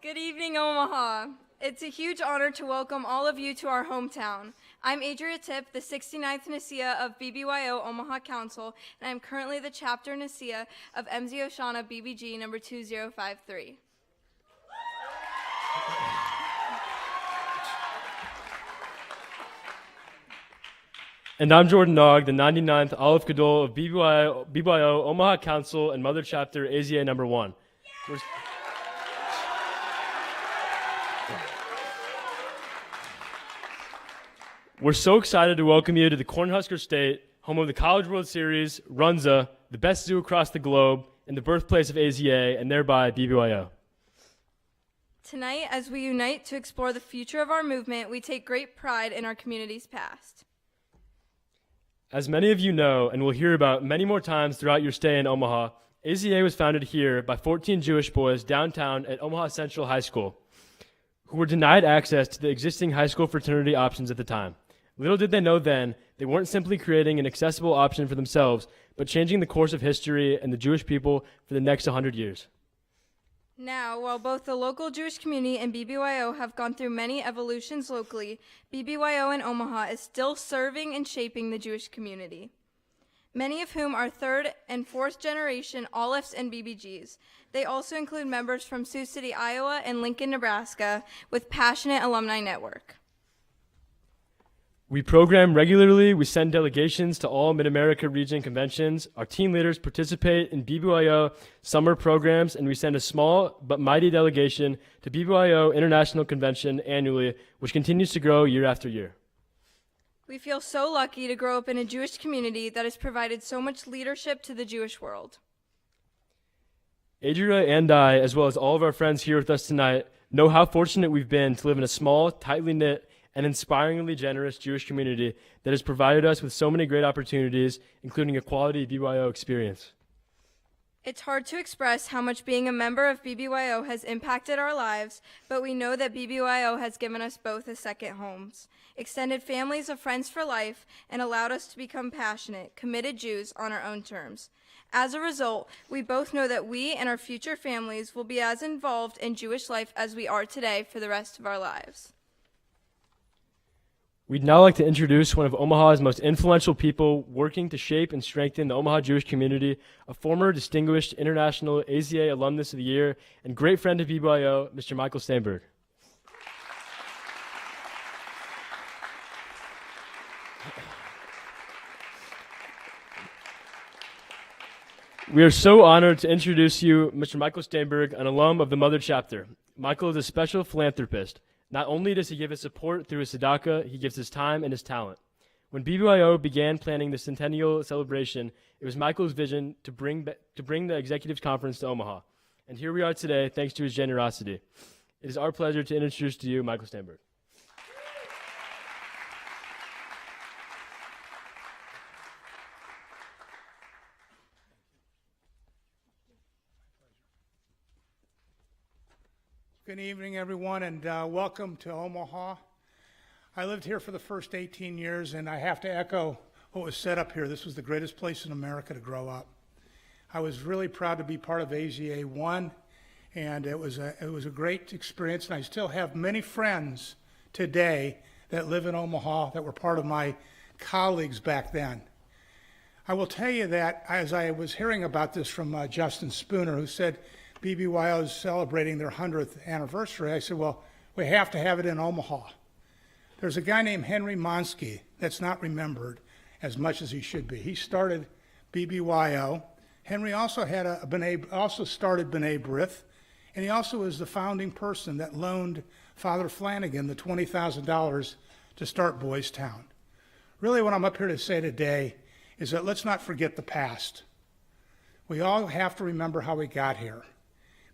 Good evening, Omaha. It's a huge honor to welcome all of you to our hometown. I'm Adria Tipp, the 69th Nicaea of BBYO Omaha Council, and I'm currently the chapter Nicaea of MZ Oshana BBG number 2053. And I'm Jordan Nog, the 99th Aleph Godol of BBYO Omaha Council and Mother Chapter AZA number 1. We're so excited to welcome you to the Cornhusker State, home of the College World Series, Runza, the best zoo across the globe, and the birthplace of AZA, and thereby BBYO. Tonight, as we unite to explore the future of our movement, we take great pride in our community's past. As many of you know, and will hear about many more times throughout your stay in Omaha, AZA was founded here by 14 Jewish boys downtown at Omaha Central High School, who were denied access to the existing high school fraternity options at the time. Little did they know then, they weren't simply creating an accessible option for themselves, but changing the course of history and the Jewish people for the next 100 years. Now, while both the local Jewish community and BBYO have gone through many evolutions locally, BBYO in Omaha is still serving and shaping the Jewish community, many of whom are third and fourth generation Alephs and BBGs. They also include members from Sioux City, Iowa and Lincoln, Nebraska, with passionate alumni network. We program regularly, we send delegations to all Mid-America region conventions, our team leaders participate in BBYO summer programs, and we send a small but mighty delegation to BBYO International Convention annually, which continues to grow year after year. We feel so lucky to grow up in a Jewish community that has provided so much leadership to the Jewish world. Adria and I, as well as all of our friends here with us tonight, know how fortunate we've been to live in a small, tightly knit, and inspiringly generous Jewish community that has provided us with so many great opportunities, including a quality BBYO experience. It's hard to express how much being a member of BBYO has impacted our lives, but we know that BBYO has given us both a second homes, extended families of friends for life, and allowed us to become passionate, committed Jews on our own terms. As a result, we both know that we and our future families will be as involved in Jewish life as we are today for the rest of our lives. We'd now like to introduce one of Omaha's most influential people working to shape and strengthen the Omaha Jewish community, a former distinguished international AZA alumnus of the year and great friend of BBYO, Mr. Michael Steinberg. We are so honored to introduce you, Mr. Michael Steinberg, an alum of the Mother Chapter. Michael is a special philanthropist. Not only does he give his support through his tzedakah, he gives his time and his talent. When BBYO began planning the Centennial celebration, it was Michael's vision to bring the Executives Conference to Omaha. And here we are today, thanks to his generosity. It is our pleasure to introduce to you Michael Steinberg. Good evening, everyone, and welcome to Omaha. I lived here for the first 18 years, and I have to echo what was said up here. This was the greatest place in America to grow up. I was really proud to be part of AZA 1, and it was a great experience, and I still have many friends today that live in Omaha that were part of my colleagues back then. I will tell you that as I was hearing about this from Justin Spooner, who said, BBYO is celebrating their 100th anniversary. I said, well, we have to have it in Omaha. There's a guy named Henry Monsky that's not remembered as much as he should be. He started BBYO. Henry also started B'nai B'rith, and he also was the founding person that loaned Father Flanagan the $20,000 to start Boys Town. Really what I'm up here to say today is that let's not forget the past. We all have to remember how we got here.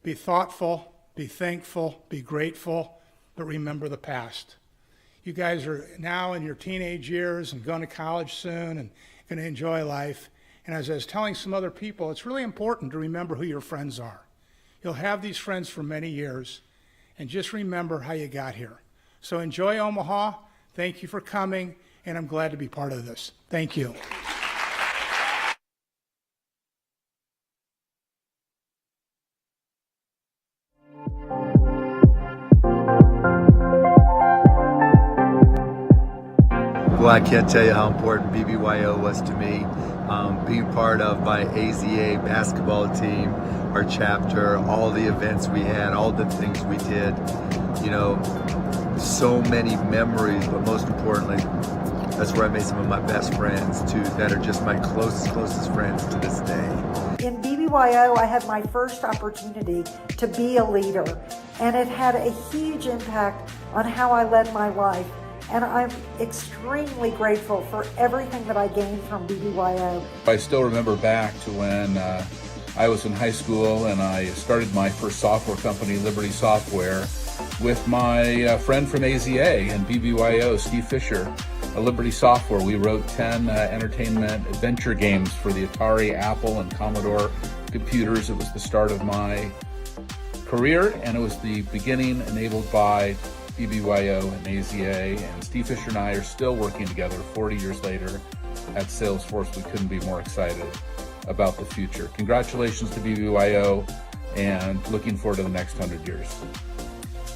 Be thoughtful, be thankful, be grateful, but remember the past. You guys are now in your teenage years and going to college soon and going to enjoy life. And as I was telling some other people, it's really important to remember who your friends are. You'll have these friends for many years, and just remember how you got here. So enjoy Omaha. Thank you for coming, and I'm glad to be part of this. Thank you. I can't tell you how important BBYO was to me. Being part of my AZA basketball team, our chapter, all the events we had, all the things we did, you know, so many memories, but most importantly, that's where I made some of my best friends too, that are just my closest friends to this day. In BBYO, I had my first opportunity to be a leader, and it had a huge impact on how I led my life. And I'm extremely grateful for everything that I gained from BBYO. I still remember back to when I was in high school and I started my first software company, Liberty Software, with my friend from AZA and BBYO, Steve Fisher. At Liberty Software, we wrote 10 entertainment adventure games for the Atari, Apple, and Commodore computers. It was the start of my career, and it was the beginning enabled by BBYO and AZA, and Steve Fisher and I are still working together 40 years later at Salesforce. We couldn't be more excited about the future. Congratulations to BBYO, and looking forward to the next 100 years.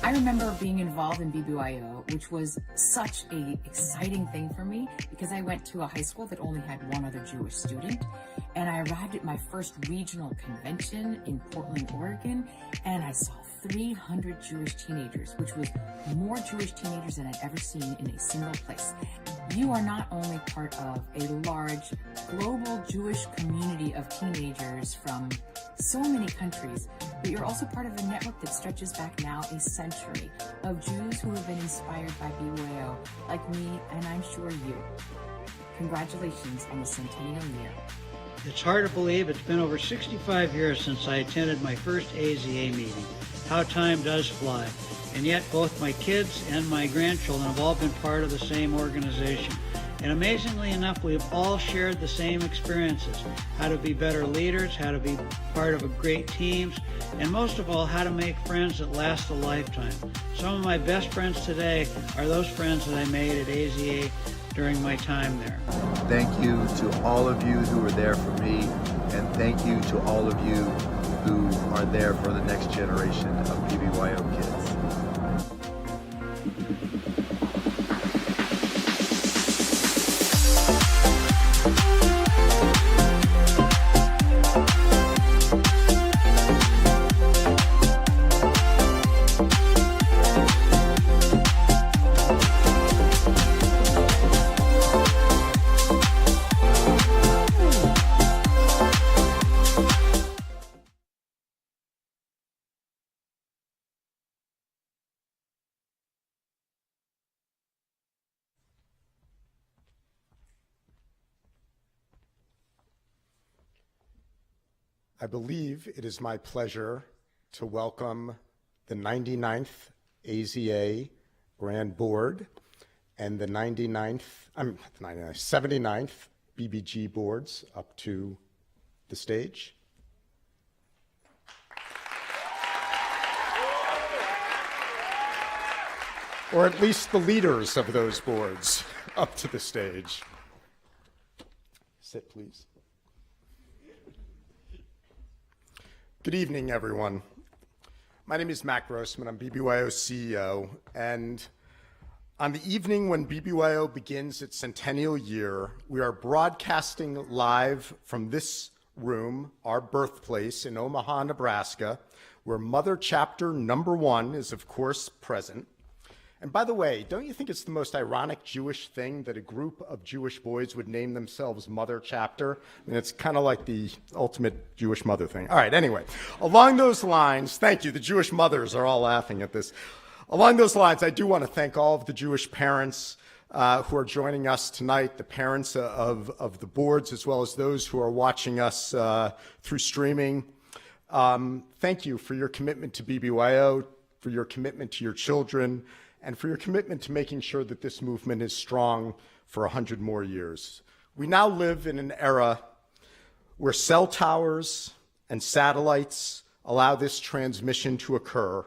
I remember being involved in BBYO, which was such an exciting thing for me because I went to a high school that only had one other Jewish student, and I arrived at my first regional convention in Portland, Oregon, and I saw 300 Jewish teenagers, which was more Jewish teenagers than I'd ever seen in a single place. You are not only part of a large global Jewish community of teenagers from so many countries, but you're also part of a network that stretches back now a century of Jews who have been inspired by BBYO, like me, and I'm sure you. Congratulations on the centennial year. It's hard to believe it's been over 65 years since I attended my first AZA meeting. How time does fly. And yet both my kids and my grandchildren have all been part of the same organization. And amazingly enough, we have all shared the same experiences. How to be better leaders, how to be part of a great teams, and most of all, how to make friends that last a lifetime. Some of my best friends today are those friends that I made at AZA during my time there. Thank you to all of you who were there for me, and thank you to all of you who are there for the next generation of BBYO kids. I believe it is my pleasure to welcome the 99th AZA Grand Board and the 79th BBG boards up to the stage. Or at least the leaders of those boards up to the stage. Sit, please. Good evening, everyone. My name is Matt Grossman. I'm BBYO's CEO, and on the evening when BBYO begins its centennial year, we are broadcasting live from this room, our birthplace in Omaha, Nebraska, where Mother Chapter number 1 is, of course, present. And by the way, don't you think it's the most ironic Jewish thing that a group of Jewish boys would name themselves Mother Chapter? I mean, it's kind of like the ultimate Jewish mother thing. All right, anyway, along those lines, thank you. The Jewish mothers are all laughing at this. Along those lines, I do want to thank all of the Jewish parents who are joining us tonight, the parents of the boards, as well as those who are watching us through streaming. Thank you for your commitment to BBYO, for your commitment to your children, and for your commitment to making sure that this movement is strong for 100 more years. We now live in an era where cell towers and satellites allow this transmission to occur,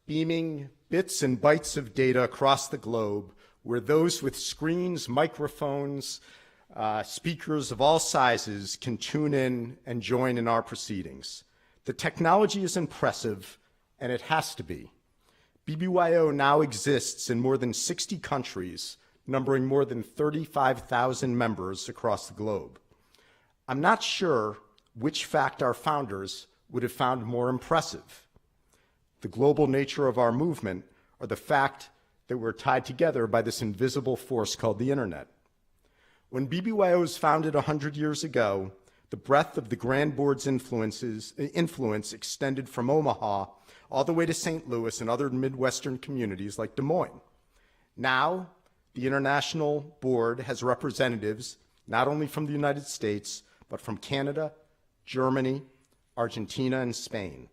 beaming bits and bytes of data across the globe, where those with screens, microphones, speakers of all sizes can tune in and join in our proceedings. The technology is impressive, and it has to be. BBYO now exists in more than 60 countries, numbering more than 35,000 members across the globe. I'm not sure which fact our founders would have found more impressive: the global nature of our movement, or the fact that we're tied together by this invisible force called the internet. When BBYO was founded 100 years ago, the breadth of the Grand Board's influence extended from Omaha all the way to St. Louis and other Midwestern communities like Des Moines. Now, the International Board has representatives not only from the United States, but from Canada, Germany, Argentina, and Spain.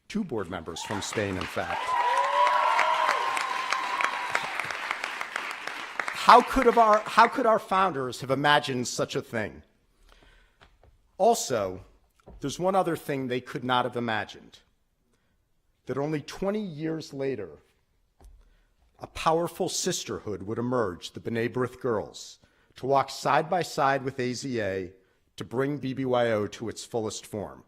2 board members from Spain, in fact. How could our founders have imagined such a thing? Also, there's one other thing they could not have imagined: that only 20 years later, a powerful sisterhood would emerge, the B'nai B'rith girls, to walk side by side with AZA to bring BBYO to its fullest form.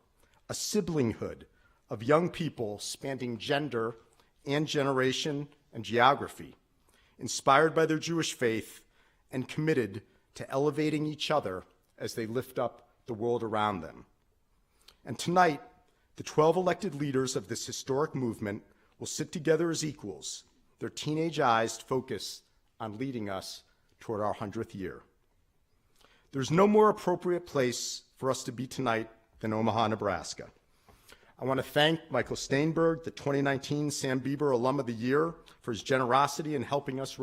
A siblinghood of young people spanning gender and generation and geography, inspired by their Jewish faith and committed to elevating each other as they lift up the world around them. And tonight, the 12 elected leaders of this historic movement will sit together as equals, their teenage eyes focused on leading us toward our 100th year. There's no more appropriate place for us to be tonight than Omaha, Nebraska. I want to thank Michael Steinberg, the 2019 Sam Bieber Alum of the Year, for his generosity in helping us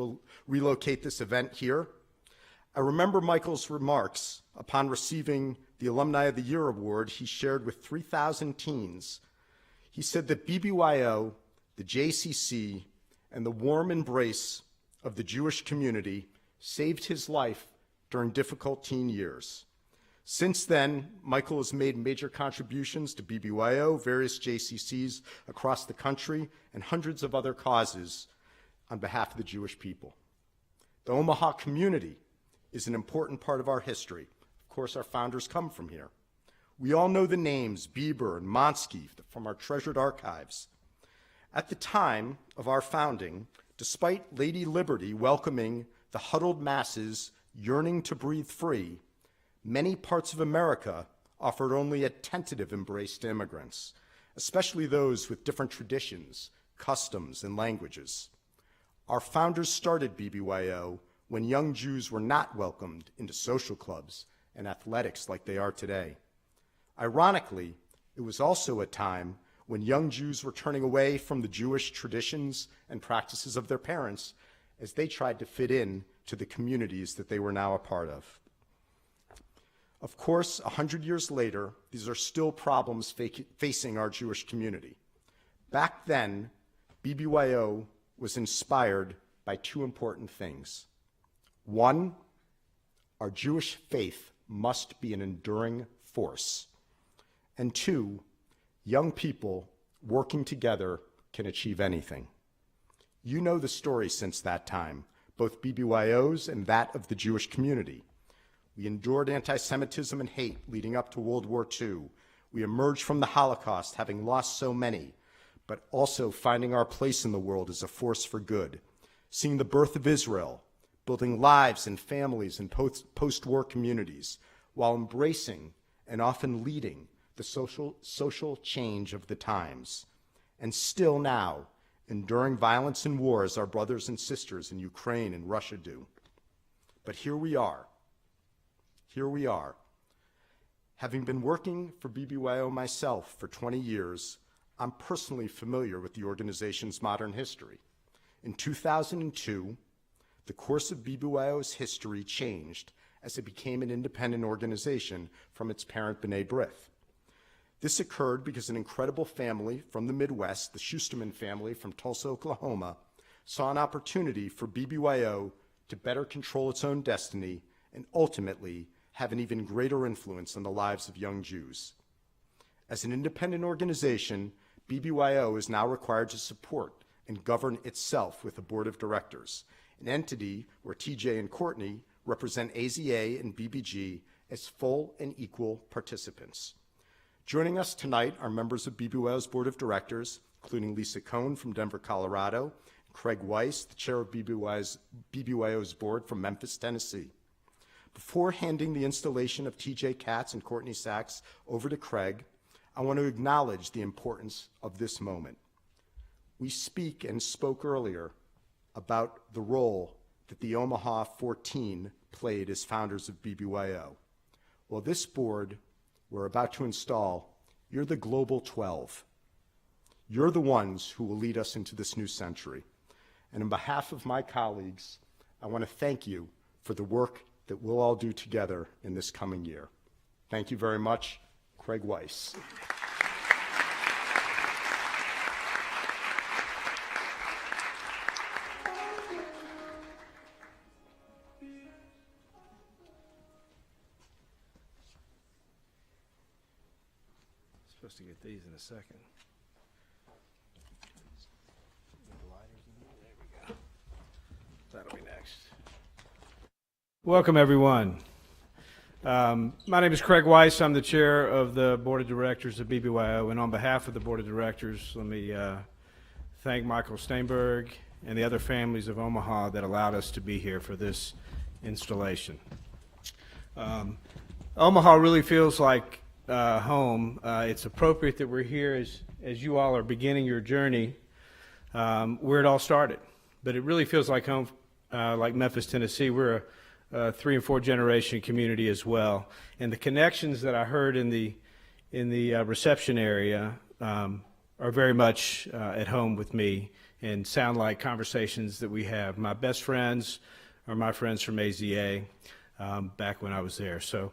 relocate this event here. I remember Michael's remarks upon receiving the Alumni of the Year award he shared with 3,000 teens. He said that BBYO, the JCC, and the warm embrace of the Jewish community saved his life during difficult teen years. Since then, Michael has made major contributions to BBYO, various JCCs across the country, and hundreds of other causes on behalf of the Jewish people. The Omaha community is an important part of our history. Of course, our founders come from here. We all know the names Bieber and Monsky from our treasured archives. At the time of our founding, despite Lady Liberty welcoming the huddled masses yearning to breathe free, many parts of America offered only a tentative embrace to immigrants, especially those with different traditions, customs, and languages. Our founders started BBYO when young Jews were not welcomed into social clubs and athletics like they are today. Ironically, it was also a time when young Jews were turning away from the Jewish traditions and practices of their parents as they tried to fit in to the communities that they were now a part of. Of course, 100 years later, these are still problems facing our Jewish community. Back then, BBYO was inspired by 2 important things. 1, our Jewish faith must be an enduring force. And 2, young people working together can achieve anything. You know the story since that time, both BBYO's and that of the Jewish community. We endured anti-Semitism and hate leading up to World War II. We emerged from the Holocaust having lost so many, but also finding our place in the world as a force for good, seeing the birth of Israel, building lives and families in post-war communities, while embracing and often leading the social change of the times. And still now, enduring violence and war as our brothers and sisters in Ukraine and Russia do. But here we are. Having been working for BBYO myself for 20 years, I'm personally familiar with the organization's modern history. In 2002, the course of BBYO's history changed as it became an independent organization from its parent B'nai B'rith. This occurred because an incredible family from the Midwest, the Schusterman family from Tulsa, Oklahoma, saw an opportunity for BBYO to better control its own destiny and ultimately have an even greater influence on the lives of young Jews. As an independent organization, BBYO is now required to support and govern itself with a board of directors, an entity where TJ and Courtney represent AZA and BBG as full and equal participants. Joining us tonight are members of BBYO's board of directors, including Lisa Cohn from Denver, Colorado, Craig Weiss, the chair of BBYO's board from Memphis, Tennessee. Before handing the installation of TJ Katz and Courtney Sachs over to Craig, I want to acknowledge the importance of this moment. We speak and spoke earlier about the role that the Omaha 14 played as founders of BBYO. Well, this board we're about to install, you're the Global 12. You're the ones who will lead us into this new century. And on behalf of my colleagues, I want to thank you for the work that we'll all do together in this coming year. Thank you very much, Craig Weiss. Supposed to get these in a second. There we go. That'll be next. Welcome, everyone. My name is Craig Weiss. I'm the chair of the board of directors of BBYO, and on behalf of the board of directors, let me thank Michael Steinberg and the other families of Omaha that allowed us to be here for this installation. Omaha really feels like home. It's appropriate that we're here as you all are beginning your journey where it all started. But it really feels like home, like Memphis, Tennessee. We're a 3- and 4-generation community as well. And the connections that I heard in the reception area are very much at home with me and sound like conversations that we have. My best friends are my friends from AZA back when I was there. So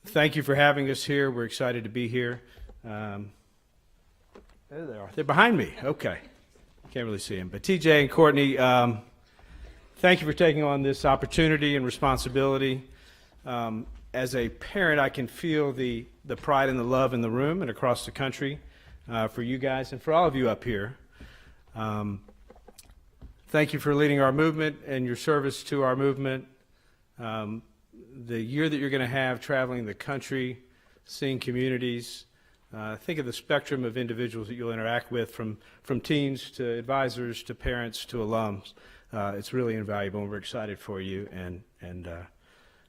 thank you for having us here. We're excited to be here. There they are. They're behind me. Okay. Can't really see them. But TJ and Courtney, thank you for taking on this opportunity and responsibility. As a parent, I can feel the pride and the love in the room and across the country for you guys and for all of you up here. Thank you for leading our movement and your service to our movement. The year that you're going to have traveling the country, seeing communities, think of the spectrum of individuals that you'll interact with, from teens to advisors to parents to alums. It's really invaluable, and we're excited for you. And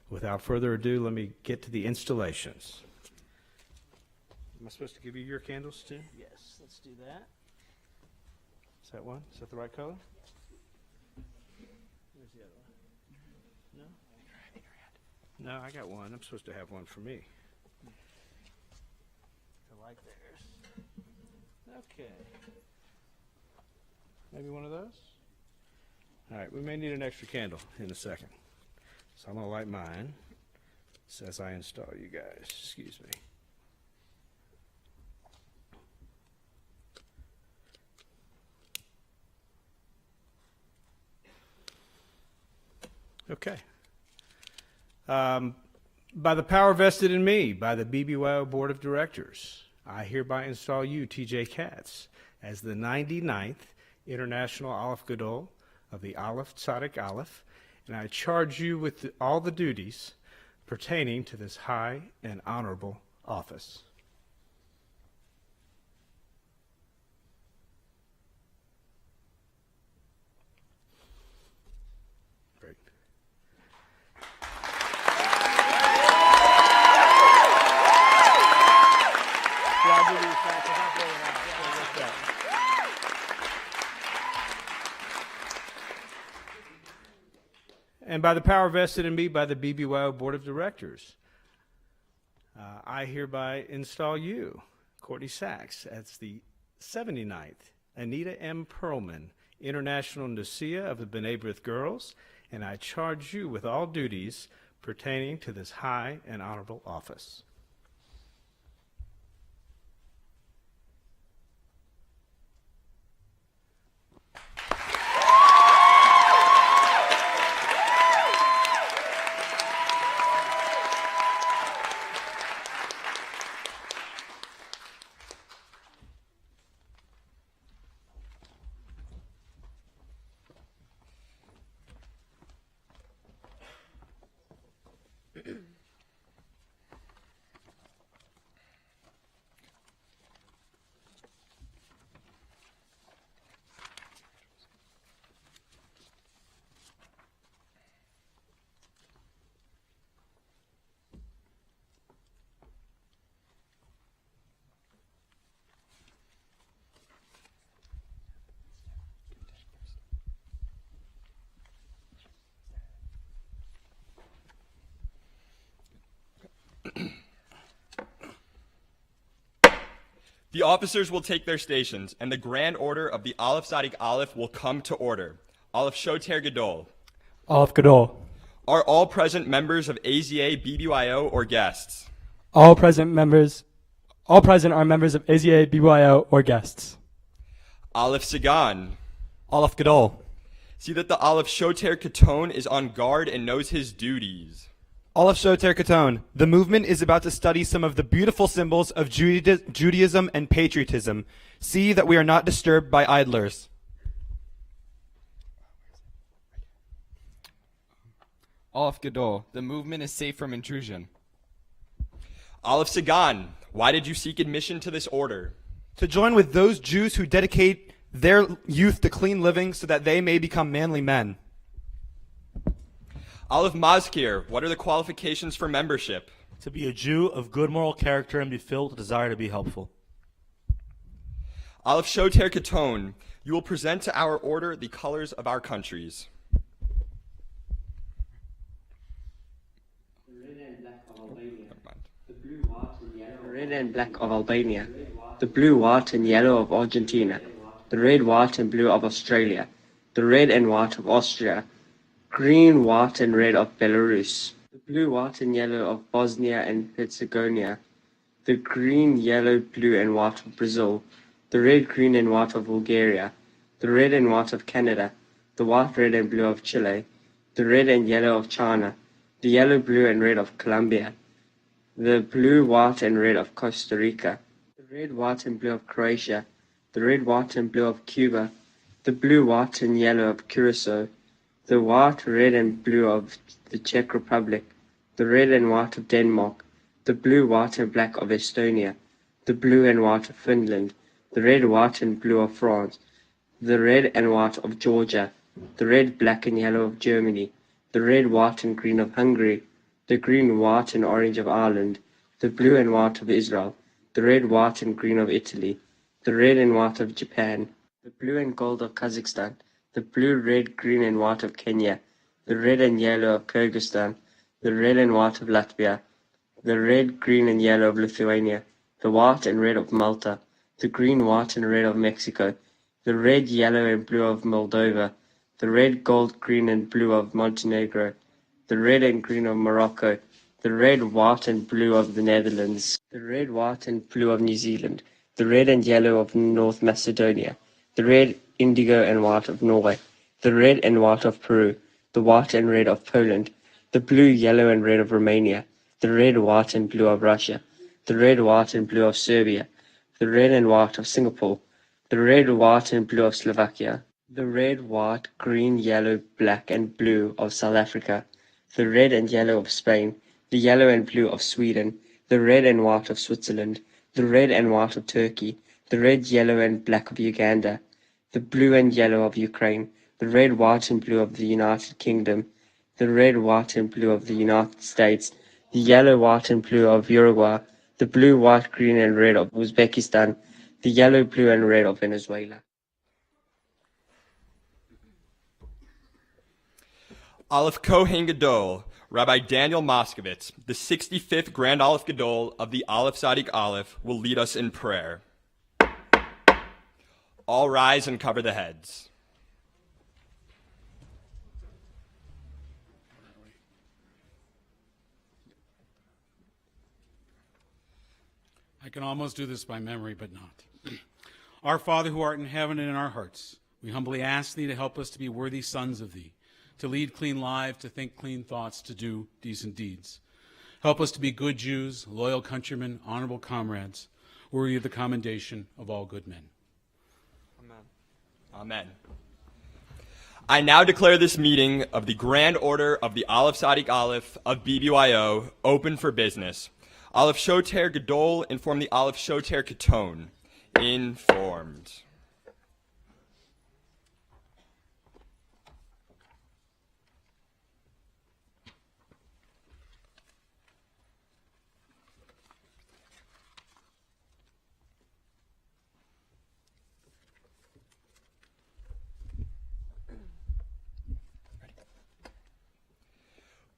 without further ado, let me get to the installations. Am I supposed to give you your candles too? Yes, let's do that. Is that one? Is that the right color? Where's the other one? No? No, I got one. I'm supposed to have one for me. The light theirs. Okay. Maybe one of those? All right, we may need an extra candle in a second. So I'm going to light mine as I install you guys. Excuse me. Okay. By the power vested in me by the BBYO Board of Directors, I hereby install you, TJ Katz, as the 99th International Aleph Godol of the Aleph Tzaddik Aleph, and I charge you with all the duties pertaining to this high and honorable office. Great. And by the power vested in me by the BBYO Board of Directors, I hereby install you, Courtney Sachs, as the 79th Anita M. Perlman International Nicaea of the B'nai B'rith Girls, and I charge you with all duties pertaining to this high and honorable office. The officers will take their stations, and the Grand Order of the Aleph Tzadik Aleph will come to order. Aleph Shoter Godol. Aleph Godol. Are all present members of AZA, BBYO, or guests? All present are members of AZA, BBYO, or guests. Aleph Sagan. Aleph Godol. See that the Aleph Shoter Katon is on guard and knows his duties. Aleph Shoter Katon. The movement is about to study some of the beautiful symbols of Judaism and patriotism. See that we are not disturbed by idlers. Aleph Godol. The movement is safe from intrusion. Aleph Sagan. Why did you seek admission to this order? To join with those Jews who dedicate their youth to clean living so that they may become manly men. Aleph Mazkir. What are the qualifications for membership? To be a Jew of good moral character and be filled with desire to be helpful. Aleph Shoter Katon. You will present to our order the colors of our countries. Red and black of Albania, the blue, white, and yellow of Argentina, the red, white, and blue of Australia, the red and white of Austria, green, white, and red of Belarus, the blue, white, and yellow of Bosnia and Herzegovina, the green, yellow, blue, and white of Brazil, the red, green, and white of Bulgaria, the red and white of Canada, the white, red, and blue of Chile, the red and yellow of China, the yellow, blue, and red of Colombia, the blue, white, and red of Costa Rica, the red, white, and blue of Croatia, the red, white, and blue of Cuba, the blue, white, and yellow of Curacao, the white, red, and blue of the Czech Republic, the red and white of Denmark, the blue, white, and black of Estonia, the blue and white of Finland, the red, white, and blue of France, the red and white of Georgia, the red, black, and yellow of Germany, the red, white, and green of Hungary, the green, white, and orange of Ireland, the blue and white of Israel, the red, white, and green of Italy, the red and white of Japan, the blue and gold of Kazakhstan, the blue, red, green, and white of Kenya, the red and yellow of Kyrgyzstan, the red and white of Latvia, the red, green, and yellow of Lithuania, the white and red of Malta, the green, white, and red of Mexico, the red, yellow, and blue of Moldova, the red, gold, green, and blue of Montenegro, the red and green of Morocco, the red, white, and blue of the Netherlands, the red, white, and blue of New Zealand, the red and yellow of North Macedonia, the red, indigo, and white of Norway, the red and white of Peru, the white and red of Poland, the blue, yellow, and red of Romania, the red, white, and blue of Russia, the red, white, and blue of Serbia, the red and white of Singapore, the red, white, and blue of Slovakia, the red, white, green, yellow, black, and blue of South Africa, the red and yellow of Spain, the yellow and blue of Sweden, the red and white of Switzerland, the red and white of Turkey, the red, yellow, and black of Uganda, the blue and yellow of Ukraine, the red, white, and blue of the United Kingdom, the red, white, and blue of the United States, the yellow, white, and blue of Uruguay, the blue, white, green, and red of Uzbekistan, the yellow, blue, and red of Venezuela. Aleph Kohen Gadol, Rabbi Daniel Moskowitz, the 65th Grand Aleph Gadol of the Aleph Tzadik Aleph, will lead us in prayer. All rise and cover the heads. I can almost do this by memory, but not. Our Father who art in heaven and in our hearts, we humbly ask thee to help us to be worthy sons of thee, to lead clean lives, to think clean thoughts, to do decent deeds. Help us to be good Jews, loyal countrymen, honorable comrades, worthy of the commendation of all good men. Amen. Amen. I now declare this meeting of the Grand Order of the Aleph Tzadik Aleph of BBYO open for business. Aleph Shoter Godol inform the Aleph Shoter Katon. Informed.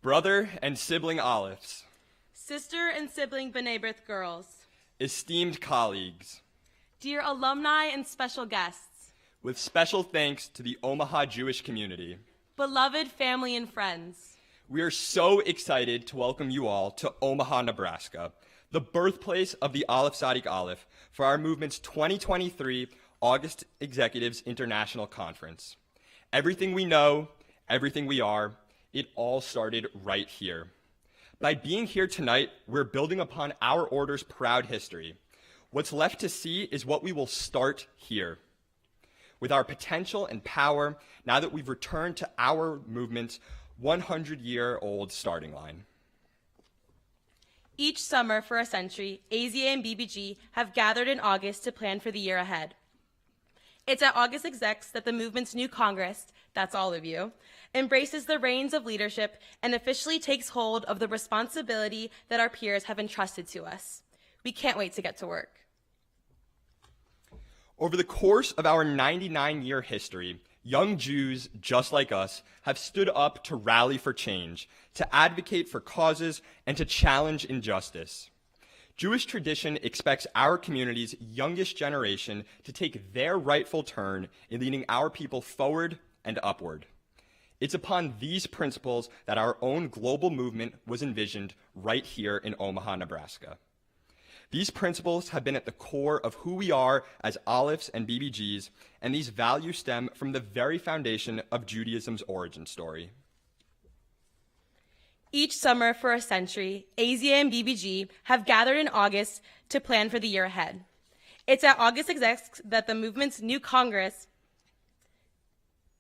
Brother and sibling Alephs, sister and sibling B'nai B'rith girls, esteemed colleagues, dear alumni and special guests, with special thanks to the Omaha Jewish community, beloved family and friends, we are so excited to welcome you all to Omaha, Nebraska, the birthplace of the Aleph Aleph, for our movement's 2023 August Executives International Conference. Everything we know, everything we are, it all started right here. By being here tonight, we're building upon our order's proud history. What's left to see is what we will start here. With our potential and power, now that we've returned to our movement's 100-year-old starting line. Each summer for a century, AZA and BBG have gathered in August to plan for the year ahead. It's at August Execs that the movement's new Congress, that's all of you, embraces the reins of leadership and officially takes hold of the responsibility that our peers have entrusted to us. We can't wait to get to work. Over the course of our 99-year history, young Jews, just like us, have stood up to rally for change, to advocate for causes, and to challenge injustice. Jewish tradition expects our community's youngest generation to take their rightful turn in leading our people forward and upward. It's upon these principles that our own global movement was envisioned right here in Omaha, Nebraska. These principles have been at the core of who we are as Alephs and BBGs, and these values stem from the very foundation of Judaism's origin story. Each summer for a century, AZA and BBG have gathered in August to plan for the year ahead. It's at August Execs that the movement's new Congress.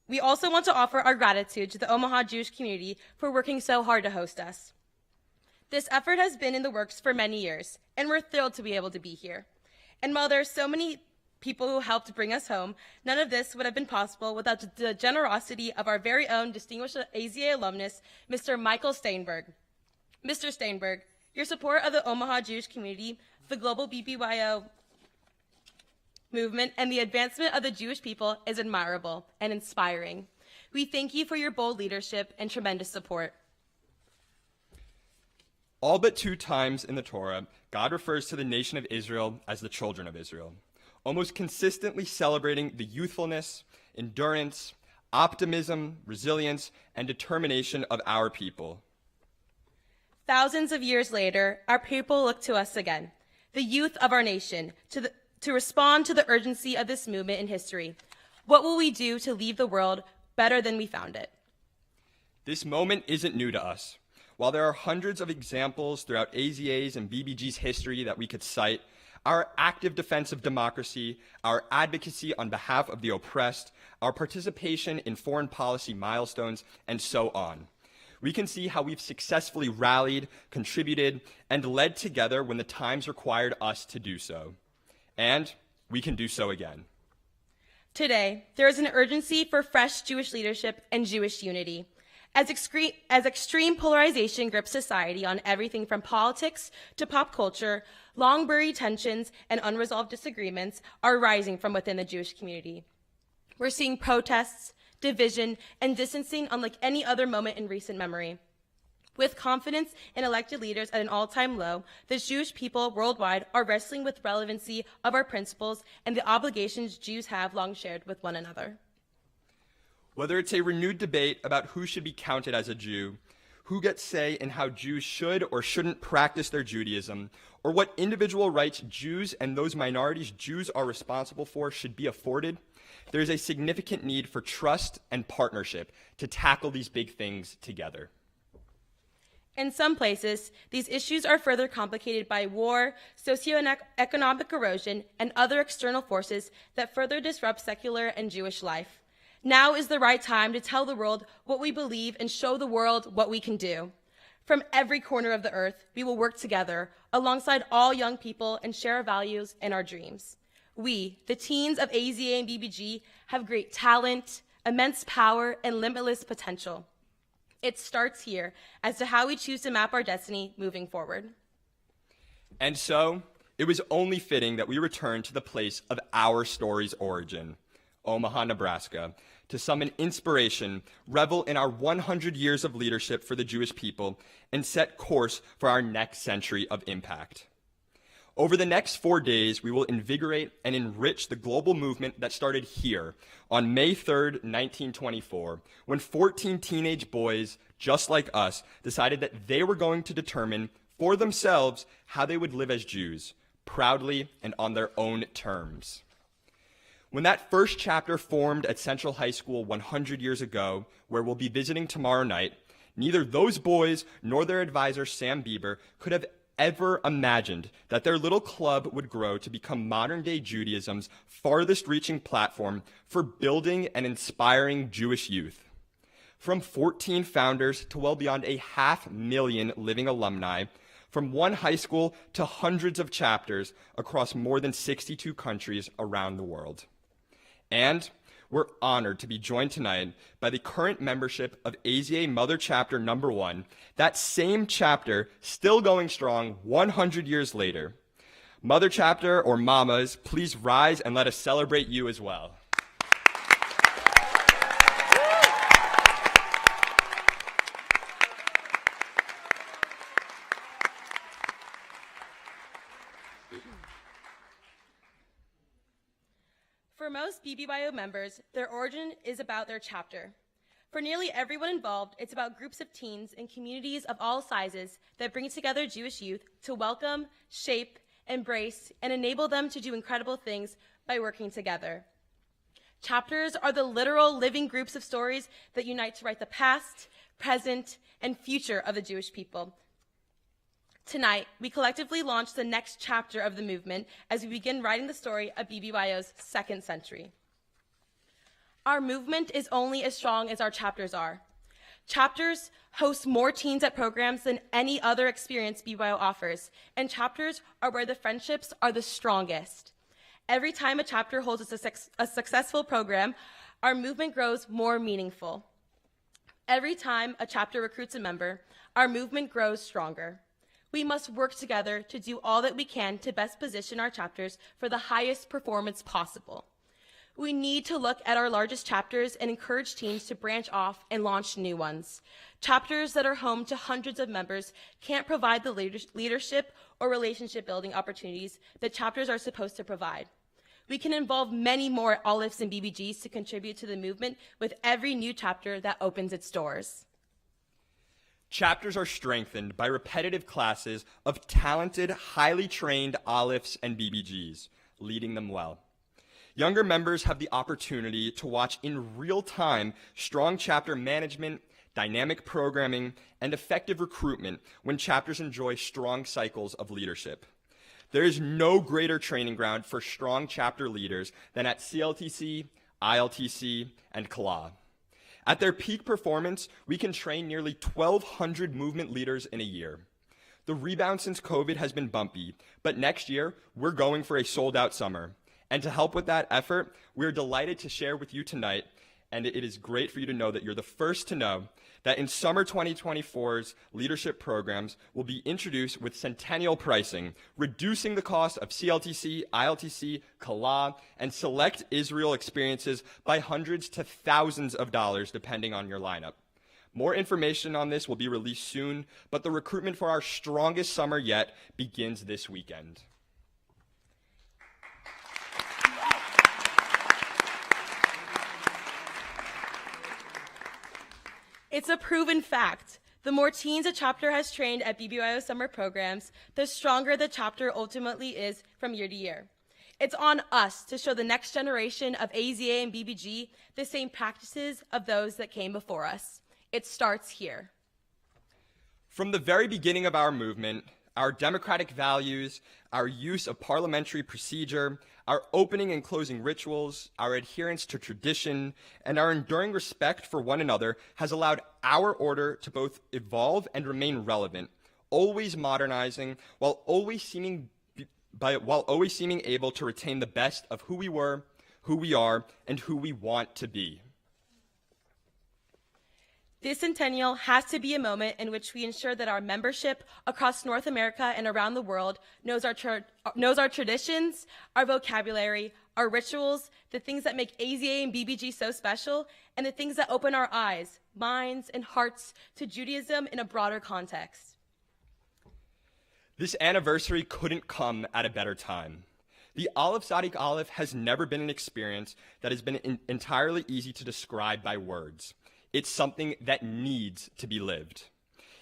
We also want to offer our gratitude to the Omaha Jewish community for working so hard to host us. This effort has been in the works for many years, and we're thrilled to be able to be here. And while there are so many people who helped bring us home, none of this would have been possible without the generosity of our very own distinguished AZA alumnus, Mr. Michael Steinberg. Mr. Steinberg, your support of the Omaha Jewish community, the global BBYO movement, and the advancement of the Jewish people is admirable and inspiring. We thank you for your bold leadership and tremendous support. All but 2 times in the Torah, God refers to the nation of Israel as the children of Israel, almost consistently celebrating the youthfulness, endurance, optimism, resilience, and determination of our people. Thousands of years later, our people look to us again, the youth of our nation, to respond to the urgency of this movement in history. What will we do to leave the world better than we found it? This moment isn't new to us. While there are hundreds of examples throughout AZA's and BBG's history that we could cite, our active defense of democracy, our advocacy on behalf of the oppressed, our participation in foreign policy milestones, and so on, we can see how we've successfully rallied, contributed, and led together when the times required us to do so. And we can do so again. Today, there is an urgency for fresh Jewish leadership and Jewish unity. As extreme polarization grips society on everything from politics to pop culture, long-buried tensions and unresolved disagreements are rising from within the Jewish community. We're seeing protests, division, and distancing unlike any other moment in recent memory. With confidence in elected leaders at an all-time low, the Jewish people worldwide are wrestling with relevancy of our principles and the obligations Jews have long shared with one another. Whether it's a renewed debate about who should be counted as a Jew, who gets say in how Jews should or shouldn't practice their Judaism, or what individual rights Jews and those minorities Jews are responsible for should be afforded, there is a significant need for trust and partnership to tackle these big things together. In some places, these issues are further complicated by war, socioeconomic erosion, and other external forces that further disrupt secular and Jewish life. Now is the right time to tell the world what we believe and show the world what we can do. From every corner of the earth, we will work together alongside all young people and share our values and our dreams. We, the teens of AZA and BBG, have great talent, immense power, and limitless potential. It starts here as to how we choose to map our destiny moving forward. And so, it was only fitting that we return to the place of our story's origin, Omaha, Nebraska, to summon inspiration, revel in our 100 years of leadership for the Jewish people, and set course for our next century of impact. Over the next 4 days, we will invigorate and enrich the global movement that started here on May 3rd, 1924, when 14 teenage boys, just like us, decided that they were going to determine for themselves how they would live as Jews, proudly and on their own terms. When that first chapter formed at Central High School 100 years ago, where we'll be visiting tomorrow night, neither those boys nor their advisor, Sam Bieber, could have ever imagined that their little club would grow to become modern-day Judaism's farthest-reaching platform for building and inspiring Jewish youth. From 14 founders to well beyond 500,000 living alumni, from one high school to hundreds of chapters across more than 62 countries around the world. And we're honored to be joined tonight by the current membership of AZA Mother Chapter Number 1, that same chapter still going strong 100 years later. Mother Chapter, or Mamas, please rise and let us celebrate you as well. For most BBYO members, their origin is about their chapter. For nearly everyone involved, it's about groups of teens and communities of all sizes that bring together Jewish youth to welcome, shape, embrace, and enable them to do incredible things by working together. Chapters are the literal living groups of stories that unite to write the past, present, and future of the Jewish people. Tonight, we collectively launch the next chapter of the movement as we begin writing the story of BBYO's second century. Our movement is only as strong as our chapters are. Chapters host more teens at programs than any other experience BBYO offers, and chapters are where the friendships are the strongest. Every time a chapter holds a successful program, our movement grows more meaningful. Every time a chapter recruits a member, our movement grows stronger. We must work together to do all that we can to best position our chapters for the highest performance possible. We need to look at our largest chapters and encourage teams to branch off and launch new ones. Chapters that are home to hundreds of members can't provide the leadership or relationship building opportunities that chapters are supposed to provide. We can involve many more Alephs and BBGs to contribute to the movement with every new chapter that opens its doors. Chapters are strengthened by repetitive classes of talented, highly trained Alephs and BBGs, leading them well. Younger members have the opportunity to watch in real time strong chapter management, dynamic programming, and effective recruitment when chapters enjoy strong cycles of leadership. There is no greater training ground for strong chapter leaders than at CLTC, ILTC, and CLA. At their peak performance, we can train nearly 1,200 movement leaders in a year. The rebound since COVID has been bumpy, but next year, we're going for a sold-out summer. And to help with that effort, we're delighted to share with you tonight, and it is great for you to know that you're the first to know, that in summer 2024's leadership programs will be introduced with Centennial pricing, reducing the cost of CLTC, ILTC, CALA, and select Israel experiences by hundreds to thousands of dollars depending on your lineup. More information on this will be released soon, but the recruitment for our strongest summer yet begins this weekend. It's a proven fact. The more teens a chapter has trained at BBYO summer programs, the stronger the chapter ultimately is from year to year. It's on us to show the next generation of AZA and BBG the same practices of those that came before us. It starts here. From the very beginning of our movement, our democratic values, our use of parliamentary procedure, our opening and closing rituals, our adherence to tradition, and our enduring respect for one another has allowed our order to both evolve and remain relevant, always modernizing while always seeming able to retain the best of who we were, who we are, and who we want to be. This Centennial has to be a moment in which we ensure that our membership across North America and around the world knows our traditions, our vocabulary, our rituals, the things that make AZA and BBG so special, and the things that open our eyes, minds, and hearts to Judaism in a broader context. This anniversary couldn't come at a better time. The Aleph Sadiq Aleph has never been an experience that has been entirely easy to describe by words. It's something that needs to be lived.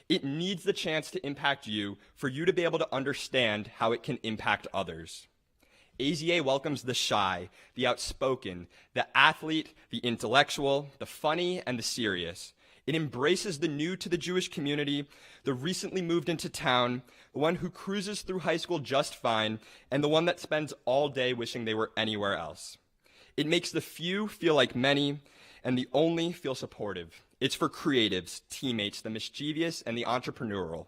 It needs the chance to impact you for you to be able to understand how it can impact others. AZA welcomes the shy, the outspoken, the athlete, the intellectual, the funny, and the serious. It embraces the new to the Jewish community, the recently moved into town, the one who cruises through high school just fine, and the one that spends all day wishing they were anywhere else. It makes the few feel like many, and the only feel supportive. It's for creatives, teammates, the mischievous, and the entrepreneurial.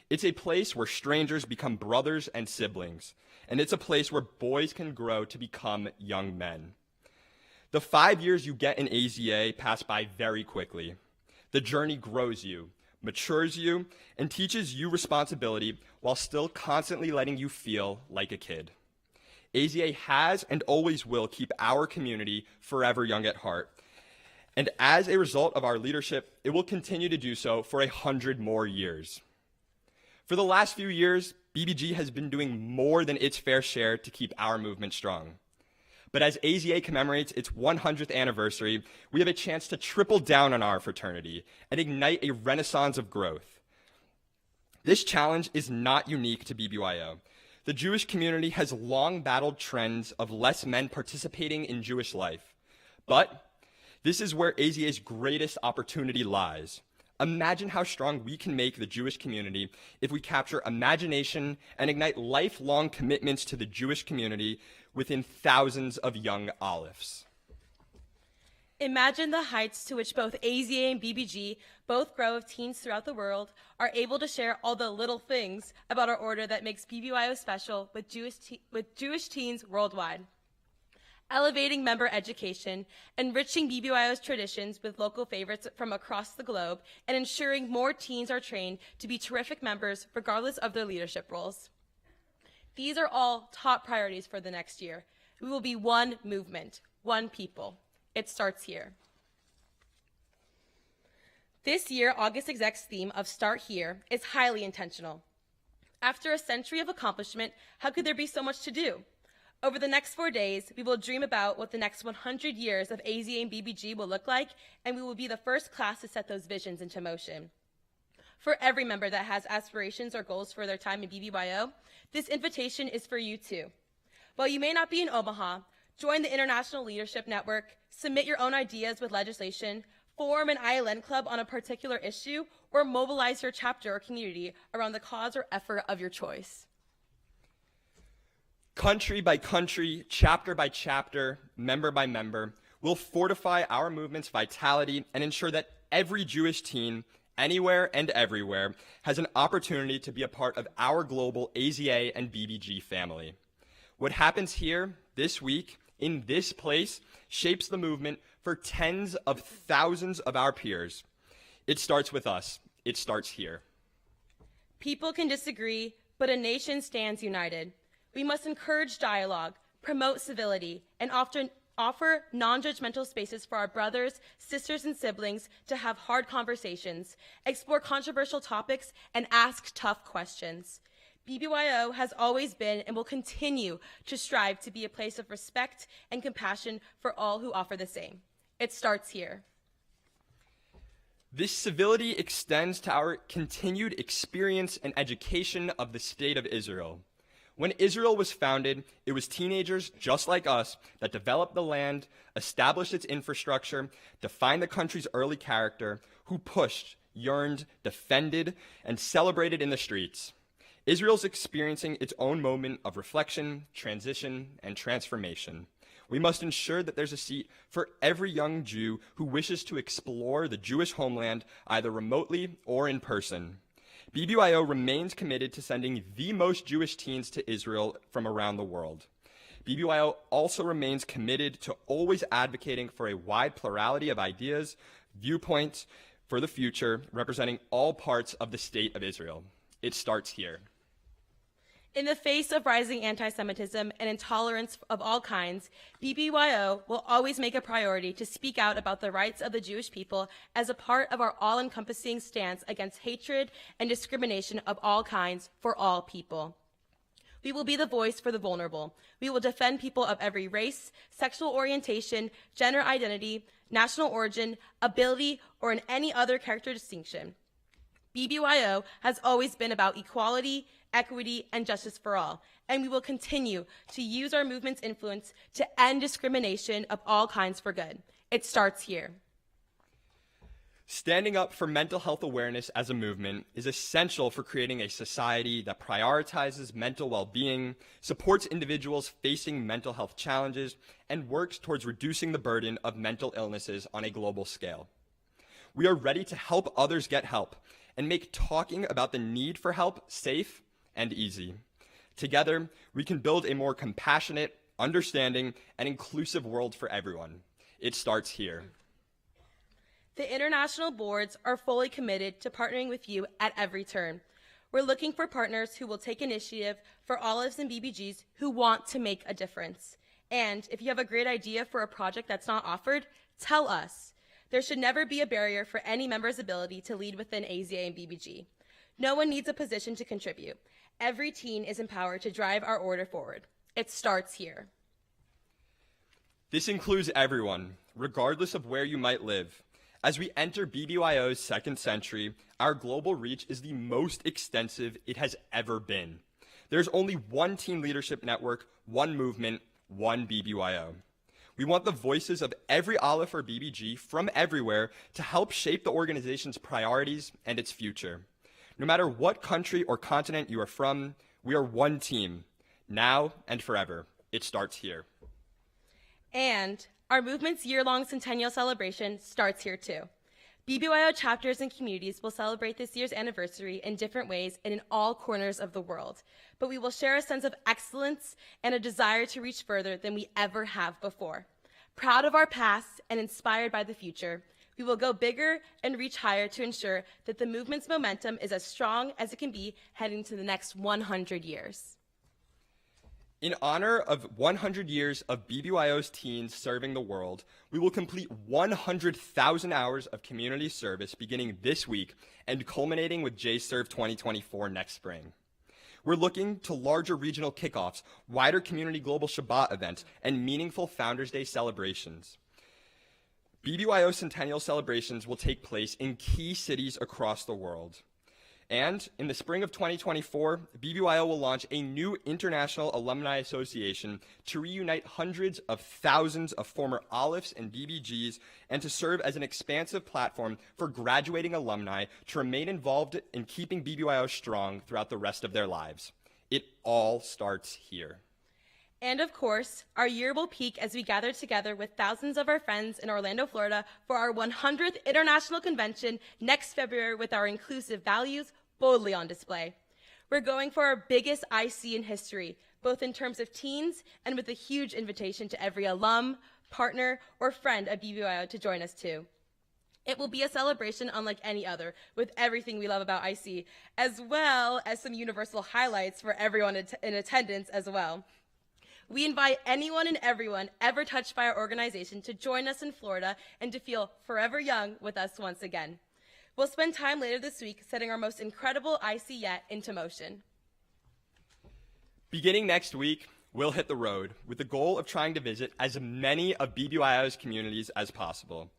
It's a place where strangers become brothers and siblings, and it's a place where boys can grow to become young men. The 5 years you get in AZA pass by very quickly. The journey grows you, matures you, and teaches you responsibility while still constantly letting you feel like a kid. AZA has and always will keep our community forever young at heart. And as a result of our leadership, it will continue to do so for 100 more years. For the last few years, BBG has been doing more than its fair share to keep our movement strong. But as AZA commemorates its 100th anniversary, we have a chance to triple down on our fraternity and ignite a renaissance of growth. This challenge is not unique to BBYO. The Jewish community has long battled trends of less men participating in Jewish life. But this is where AZA's greatest opportunity lies. Imagine how strong we can make the Jewish community if we capture imagination and ignite lifelong commitments to the Jewish community within thousands of young Alephs. Imagine the heights to which both AZA and BBG, both grow of teens throughout the world, are able to share all the little things about our order that makes BBYO special with Jewish teens worldwide. Elevating member education, enriching BBYO's traditions with local favorites from across the globe, and ensuring more teens are trained to be terrific members regardless of their leadership roles. These are all top priorities for the next year. We will be one movement, one people. It starts here. This year, August Exec's theme of Start Here is highly intentional. After a century of accomplishment, how could there be so much to do? Over the next 4 days, we will dream about what the next 100 years of AZA and BBG will look like, and we will be the first class to set those visions into motion. For every member that has aspirations or goals for their time in BBYO, this invitation is for you too. While you may not be in Omaha, join the International Leadership Network, submit your own ideas with legislation, form an ILN club on a particular issue, or mobilize your chapter or community around the cause or effort of your choice. Country by country, chapter by chapter, member by member, we'll fortify our movement's vitality and ensure that every Jewish teen, anywhere and everywhere, has an opportunity to be a part of our global AZA and BBG family. What happens here this week in this place shapes the movement for tens of thousands of our peers. It starts with us. It starts here. People can disagree, but a nation stands united. We must encourage dialogue, promote civility, and offer non-judgmental spaces for our brothers, sisters, and siblings to have hard conversations, explore controversial topics, and ask tough questions. BBYO has always been and will continue to strive to be a place of respect and compassion for all who offer the same. It starts here. This civility extends to our continued experience and education of the state of Israel. When Israel was founded, it was teenagers just like us that developed the land, established its infrastructure, defined the country's early character, who pushed, yearned, defended, and celebrated in the streets. Israel's experiencing its own moment of reflection, transition, and transformation. We must ensure that there's a seat for every young Jew who wishes to explore the Jewish homeland either remotely or in person. BBYO remains committed to sending the most Jewish teens to Israel from around the world. BBYO also remains committed to always advocating for a wide plurality of ideas, viewpoints for the future, representing all parts of the state of Israel. It starts here. In the face of rising anti-Semitism and intolerance of all kinds, BBYO will always make a priority to speak out about the rights of the Jewish people as a part of our all-encompassing stance against hatred and discrimination of all kinds for all people. We will be the voice for the vulnerable. We will defend people of every race, sexual orientation, gender identity, national origin, ability, or in any other character distinction. BBYO has always been about equality, equity, and justice for all, and we will continue to use our movement's influence to end discrimination of all kinds for good. It starts here. Standing up for mental health awareness as a movement is essential for creating a society that prioritizes mental well-being, supports individuals facing mental health challenges, and works towards reducing the burden of mental illnesses on a global scale. We are ready to help others get help and make talking about the need for help safe and easy. Together, we can build a more compassionate, understanding, and inclusive world for everyone. It starts here. The international boards are fully committed to partnering with you at every turn. We're looking for partners who will take initiative for Olives and BBGs who want to make a difference. And if you have a great idea for a project that's not offered, tell us. There should never be a barrier for any member's ability to lead within AZA and BBG. No one needs a position to contribute. Every teen is empowered to drive our order forward. It starts here. This includes everyone, regardless of where you might live. As we enter BBYO's second century, our global reach is the most extensive it has ever been. There's only one teen leadership network, one movement, one BBYO. We want the voices of every Aleph or BBG from everywhere to help shape the organization's priorities and its future. No matter what country or continent you are from, we are one team, now and forever. It starts here. And our movement's year-long Centennial celebration starts here too. BBYO chapters and communities will celebrate this year's anniversary in different ways and in all corners of the world. But we will share a sense of excellence and a desire to reach further than we ever have before. Proud of our past and inspired by the future, we will go bigger and reach higher to ensure that the movement's momentum is as strong as it can be heading to the next 100 years. In honor of 100 years of BBYO's teens serving the world, we will complete 100,000 hours of community service beginning this week and culminating with JServe 2024 next spring. We're looking to larger regional kickoffs, wider community global Shabbat events, and meaningful Founders Day celebrations. BBYO Centennial celebrations will take place in key cities across the world. And in the spring of 2024, BBYO will launch a new international alumni association to reunite hundreds of thousands of former Alephs and BBGs and to serve as an expansive platform for graduating alumni to remain involved in keeping BBYO strong throughout the rest of their lives. It all starts here. And of course, our year will peak as we gather together with thousands of our friends in Orlando, Florida for our 100th International Convention next February with our inclusive values boldly on display. We're going for our biggest IC in history, both in terms of teens and with a huge invitation to every alum, partner, or friend of BBYO to join us too. It will be a celebration unlike any other, with everything we love about IC, as well as some universal highlights for everyone in attendance as well. We invite anyone and everyone ever touched by our organization to join us in Florida and to feel forever young with us once again. We'll spend time later this week setting our most incredible IC yet into motion. Beginning next week, we'll hit the road with the goal of trying to visit as many of BBYO's communities as possible.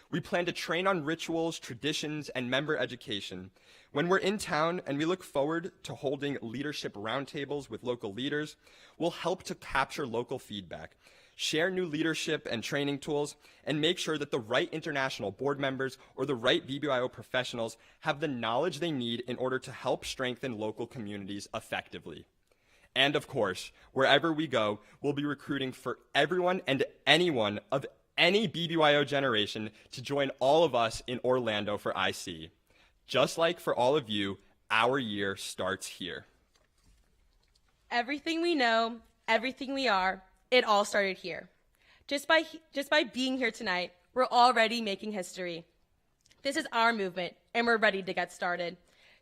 We plan to train on rituals, traditions, and member education. When we're in town and we look forward to holding leadership roundtables with local leaders, we'll help to capture local feedback, share new leadership and training tools, and make sure that the right international board members or the right BBYO professionals have the knowledge they need in order to help strengthen local communities effectively. And of course, wherever we go, we'll be recruiting for everyone and anyone of any BBYO generation to join all of us in Orlando for IC. Just like for all of you, our year starts here. Everything we know, everything we are, it all started here. Just by being here tonight, we're already making history. This is our movement, and we're ready to get started.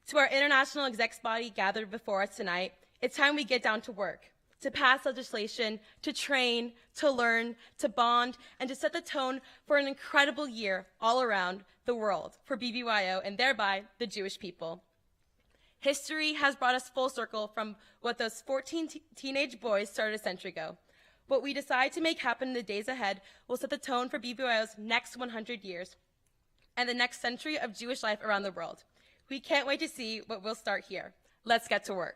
To our international execs body gathered before us tonight, It's time we get down to work, to pass legislation, to train, to learn, to bond, and to set the tone for an incredible year all around the world for BBYO and thereby the Jewish people. History has brought us full circle from what those 14 teenage boys started a century ago. What we decide to make happen in the days ahead will set the tone for BBYO's next 100 years and the next century of Jewish life around the world. We can't wait to see what we'll start here. Let's get to work.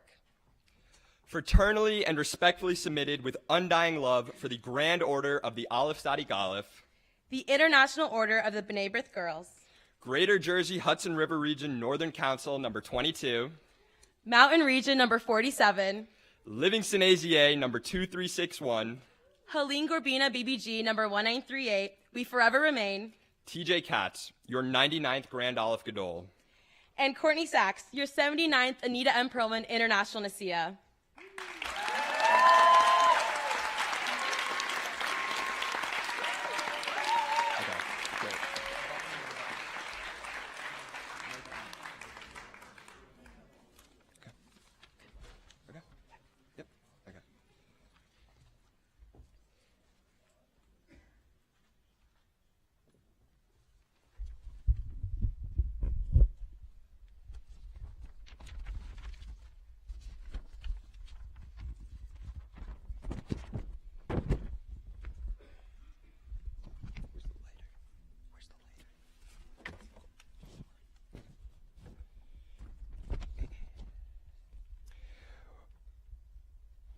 Fraternally and respectfully submitted with undying love for the Grand Order of the Aleph Tzadik Aleph, the International Order of the B'nai B'rith Girls, Greater Jersey Hudson River Region Northern Council number 22, Mountain Region number 47, Livingston AZA number 2361, Helene Gorbina BBG number 1938, we forever remain, TJ Katz, your 99th Grand Aleph Godol, and Courtney Sachs, your 79th Anita M. Perlman International Nasiya.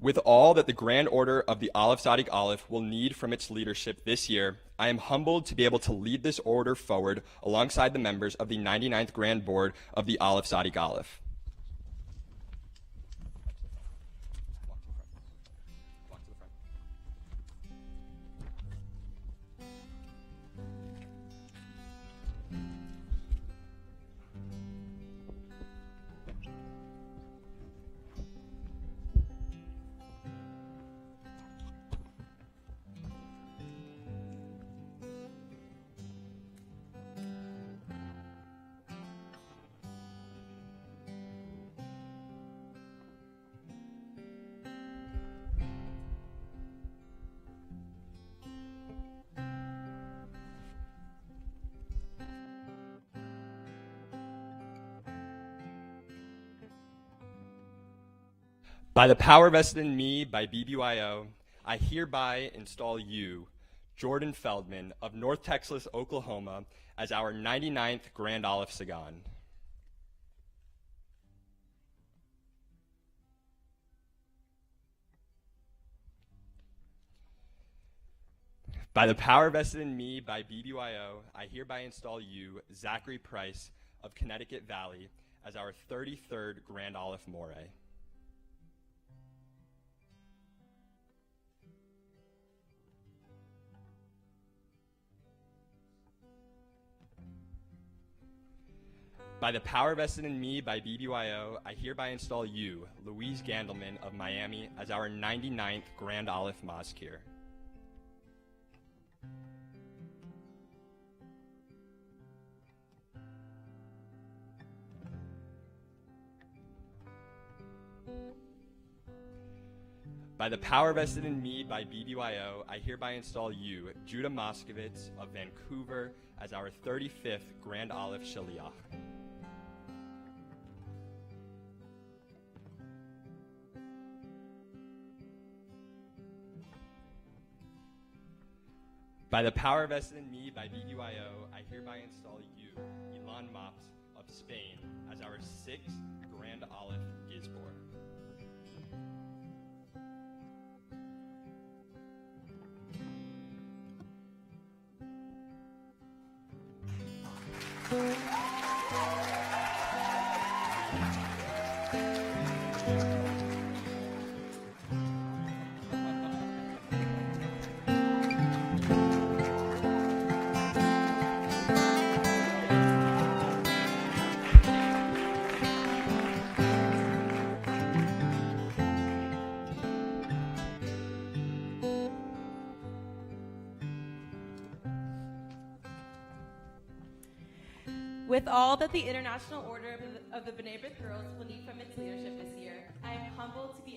With all that the Grand Order of the Aleph Tzadik Aleph will need from its leadership this year, I am humbled to be able to lead this order forward alongside the members of the 99th Grand Board of the Aleph Tzadik Aleph. By the power vested in me by BBYO, I hereby install you, Jordan Feldman of North Texas, Oklahoma, as our 99th Grand Aleph Sagan. By the power vested in me by BBYO, I hereby install you, Zachary Price of Connecticut Valley, as our 33rd Grand Aleph Moray. By the power vested in me by BBYO, I hereby install you, Louise Gandelman of Miami, as our 99th Grand Aleph Mazkir. By the power vested in me by BBYO, I hereby install you, Judah Moskowitz of Vancouver, as our 35th Grand Aleph Shaliach. By the power vested in me by BBYO, I hereby install you, Ilan Mops of Spain, as our 6th Grand Aleph Gizbor. With all that the International Order of the B'nai B'rith Girls will need from its leadership this year, I am humbled to be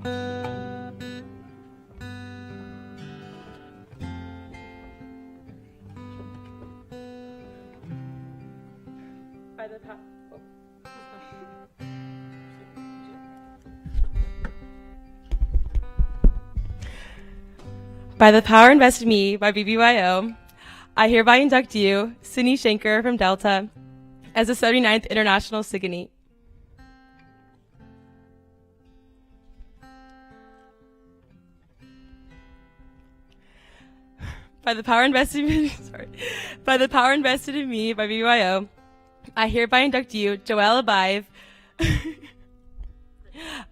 By the power. By the power invested in me by BBYO, I hereby induct you, Sydney Shanker from Delta, as the 79th International Sigourney. By the power invested in me, by the power invested in me by BBYO, I hereby induct you, Joelle Abive,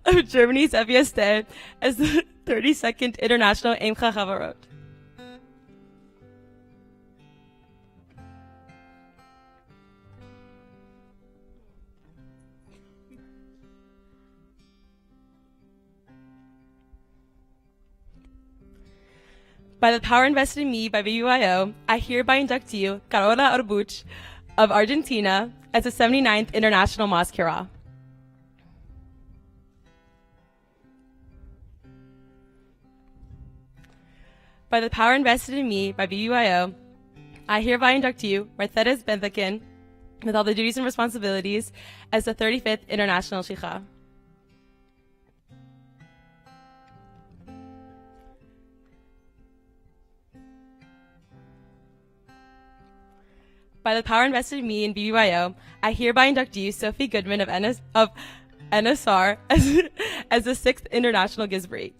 of Germany's FESD, as the 32nd International Imcha Chavarot. By the power invested in me by BBYO, I hereby induct you, Carola Orbuch, of Argentina, as the 79th International Mosquera. By the power invested in me by BBYO, I hereby induct you, Mercedes Benthekin, with all the duties and responsibilities, as the 35th International Shicha. By the power invested in me in BBYO, I hereby induct you, Sophie Goodman of NSR, as the 6th International Gizbri.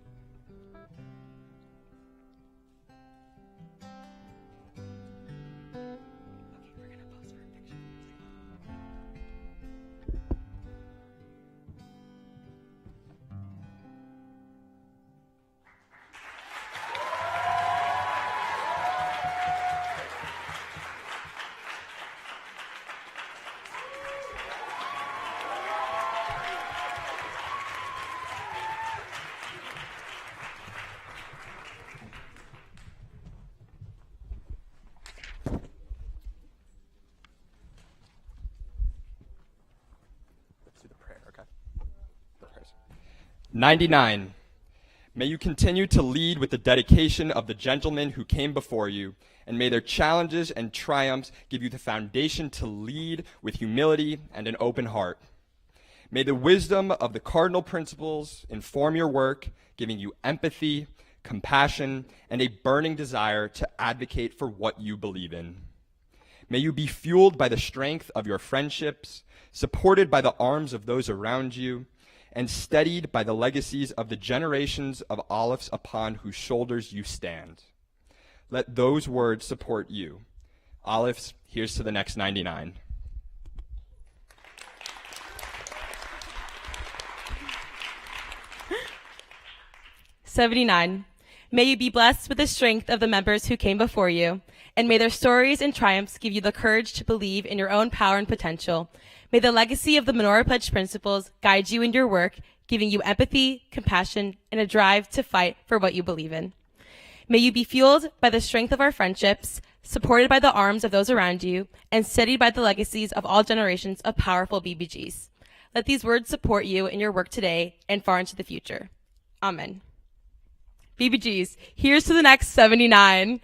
Let's do the prayer, okay? The prayers. 99. May you continue to lead with the dedication of the gentlemen who came before you, and may their challenges and triumphs give you the foundation to lead with humility and an open heart. May the wisdom of the cardinal principles inform your work, giving you empathy, compassion, and a burning desire to advocate for what you believe in. May you be fueled by the strength of your friendships, supported by the arms of those around you, and steadied by the legacies of the generations of Alephs upon whose shoulders you stand. Let those words support you. Alephs, here's to the next 99. '79. May you be blessed with the strength of the members who came before you, and may their stories and triumphs give you the courage to believe in your own power and potential. May the legacy of the Menorah Pledge principles guide you in your work, giving you empathy, compassion, and a drive to fight for what you believe in. May you be fueled by the strength of our friendships, supported by the arms of those around you, and steadied by the legacies of all generations of powerful BBGs. Let these words support you in your work today and far into the future. Amen. BBGs, here's to the next 79.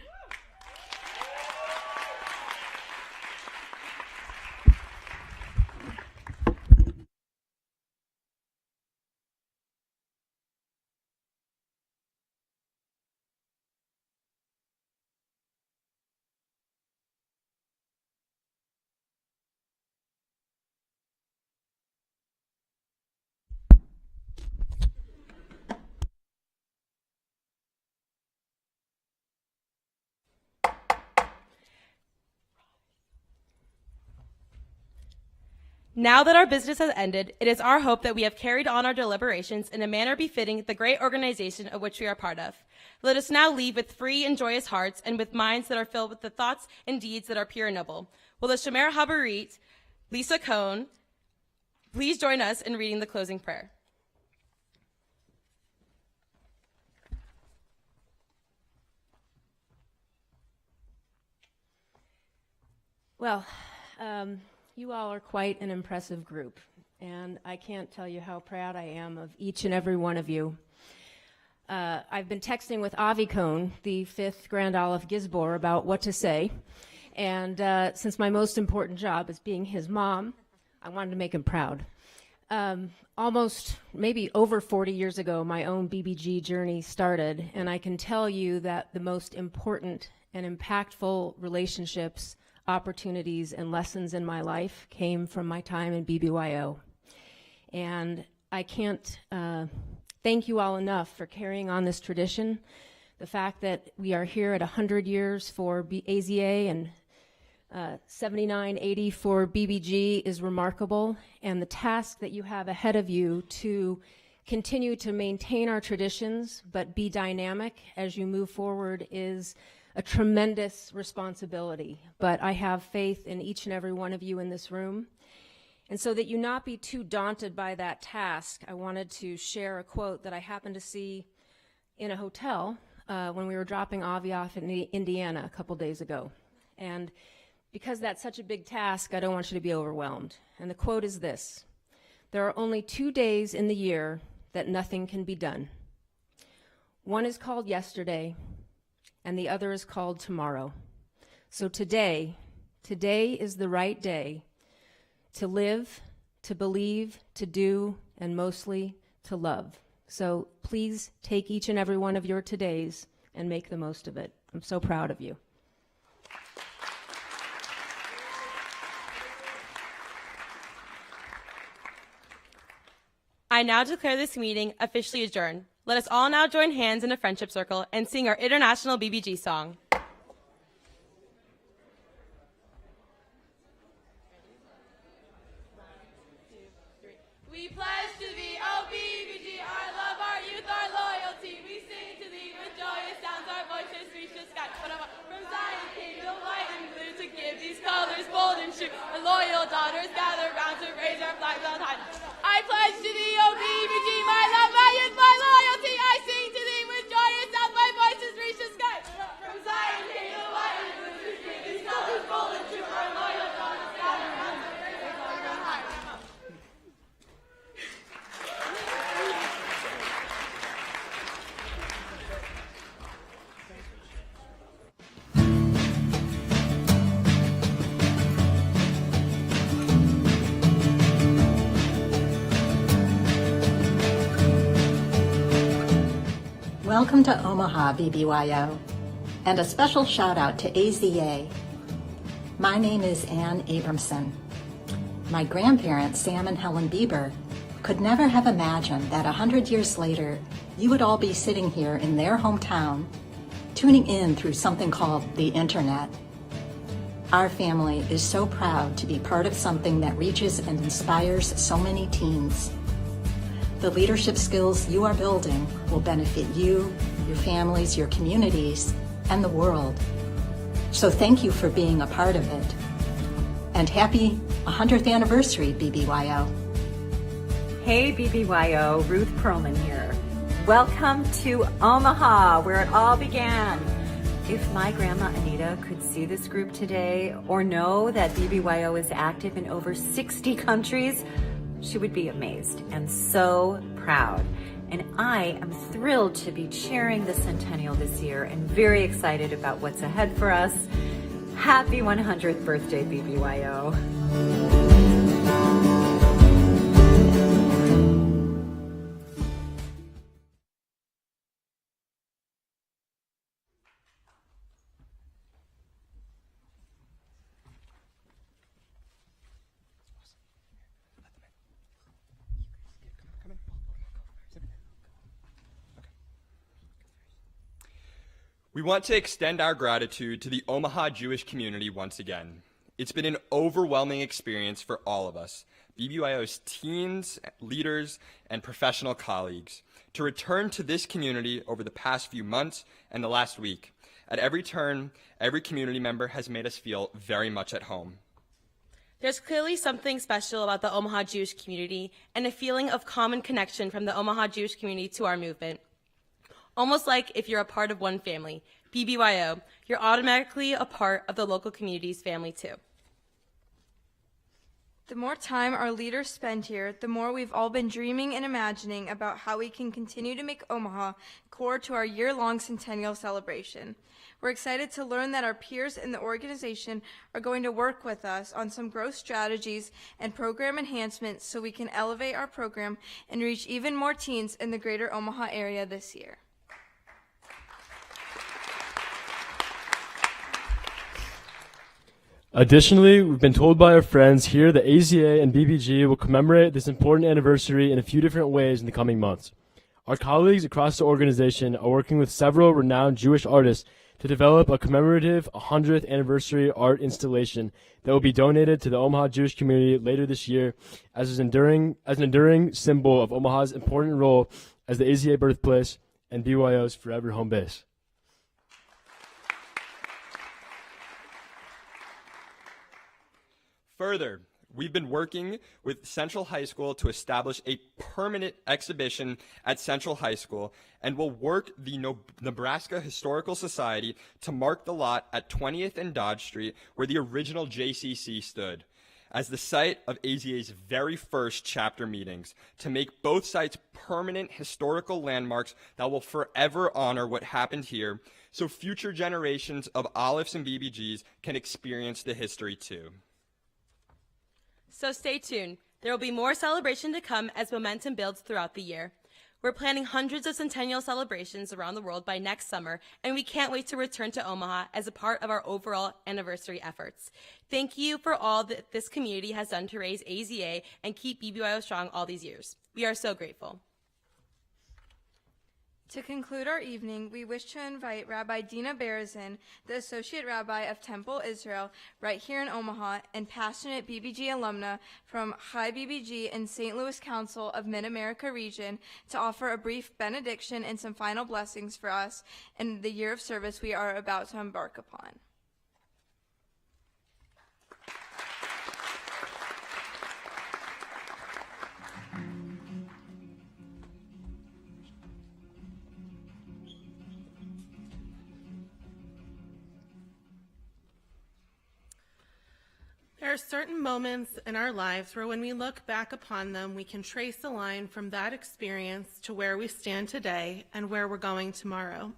Now that our business has ended, it is our hope that we have carried on our deliberations in a manner befitting the great organization of which we are part of. Let us now leave with free and joyous hearts and with minds that are filled with the thoughts and deeds that are pure and noble. Will the Shomer Habarit, Lisa Cohn, please join us in reading the closing prayer. Well, you all are quite an impressive group, and I can't tell you how proud I am of each and every one of you. I've been texting with Avi Cohn, the 5th Grand Aleph Gizbor, about what to say. And since my most important job is being his mom, I wanted to make him proud. Almost, maybe over 40 years ago, my own BBG journey started, and I can tell you that the most important and impactful relationships, opportunities, and lessons in my life came from my time in BBYO. And I can't thank you all enough for carrying on this tradition. The fact that we are here at 100 years for AZA and 79, 80 for BBG is remarkable, and the task that you have ahead of you to continue to maintain our traditions but be dynamic as you move forward is a tremendous responsibility. But I have faith in each and every one of you in this room. And so that you not be too daunted by that task, I wanted to share a quote that I happened to see in a hotel when we were dropping Avi off in Indiana a couple days ago. And because that's such a big task, I don't want you to be overwhelmed. And the quote is this: "There are only 2 days in the year that nothing can be done. One is called yesterday, and the other is called tomorrow. So today is the right day to live, to believe, to do, and mostly to love. So please take each and every one of your todays and make the most of it. I'm so proud of you." I now declare this meeting officially adjourned. Let us all now join hands in a friendship circle and sing our international BBG song. We pledge to thee, O BBG, our love, our youth, our loyalty. We sing to thee with joyous sounds, our voices reach the sky. From Zion came the white and blue to give these colors bold and true. The loyal daughters gather round to raise our flags on high. I pledge to thee, O BBG, my love, my youth, my loyalty. I sing to thee with joyous sounds, my voices reach the sky. From Zion came the white and blue to give these colors bold and true. Our loyal daughters gather round to raise our flags on high. Welcome to Omaha, BBYO, and a special shout out to AZA. My name is Ann Abramson. My grandparents, Sam and Helen Bieber, could never have imagined that 100 years later, you would all be sitting here in their hometown, tuning in through something called the internet. Our family is so proud to be part of something that reaches and inspires so many teens. The leadership skills you are building will benefit you, your families, your communities, and the world. So thank you for being a part of it. And happy 100th anniversary, BBYO. Hey BBYO, Ruth Perlman here. Welcome to Omaha, where it all began. If my grandma Anita could see this group today or know that BBYO is active in over 60 countries, she would be amazed and so proud. And I am thrilled to be chairing the Centennial this year and very excited about what's ahead for us. Happy 100th birthday, BBYO. We want to extend our gratitude to the Omaha Jewish community once again. It's been an overwhelming experience for all of us, BBYO's teens, leaders, and professional colleagues, to return to this community over the past few months and the last week. At every turn, every community member has made us feel very much at home. There's clearly something special about the Omaha Jewish community and a feeling of common connection from the Omaha Jewish community to our movement. Almost like if you're a part of one family, BBYO, you're automatically a part of the local community's family too. The more time our leaders spend here, the more we've all been dreaming and imagining about how we can continue to make Omaha core to our year-long Centennial celebration. We're excited to learn that our peers in the organization are going to work with us on some growth strategies and program enhancements so we can elevate our program and reach even more teens in the greater Omaha area this year. Additionally, we've been told by our friends here that AZA and BBG will commemorate this important anniversary in a few different ways in the coming months. Our colleagues across the organization are working with several renowned Jewish artists to develop a commemorative 100th anniversary art installation that will be donated to the Omaha Jewish community later this year as an enduring symbol of Omaha's important role as the AZA birthplace and BYO's forever home base. Further, we've been working with Central High School to establish a permanent exhibition at Central High School and will work the Nebraska Historical Society to mark the lot at 20th and Dodge Street where the original JCC stood as the site of AZA's very first chapter meetings to make both sites permanent historical landmarks that will forever honor what happened here so future generations of Alephs and BBGs can experience the history too. So stay tuned. There will be more celebration to come as momentum builds throughout the year. We're planning hundreds of Centennial celebrations around the world by next summer, and we can't wait to return to Omaha as a part of our overall anniversary efforts. Thank you for all that this community has done to raise AZA and keep BBYO strong all these years. We are so grateful. To conclude our evening, we wish to invite Rabbi Dina Beresin, the Associate Rabbi of Temple Israel, right here in Omaha, and passionate BBG alumna from High BBG and St. Louis Council of Mid-America Region, to offer a brief benediction and some final blessings for us in the year of service we are about to embark upon. There are certain moments in our lives where when we look back upon them, we can trace a line from that experience to where we stand today and where we're going tomorrow.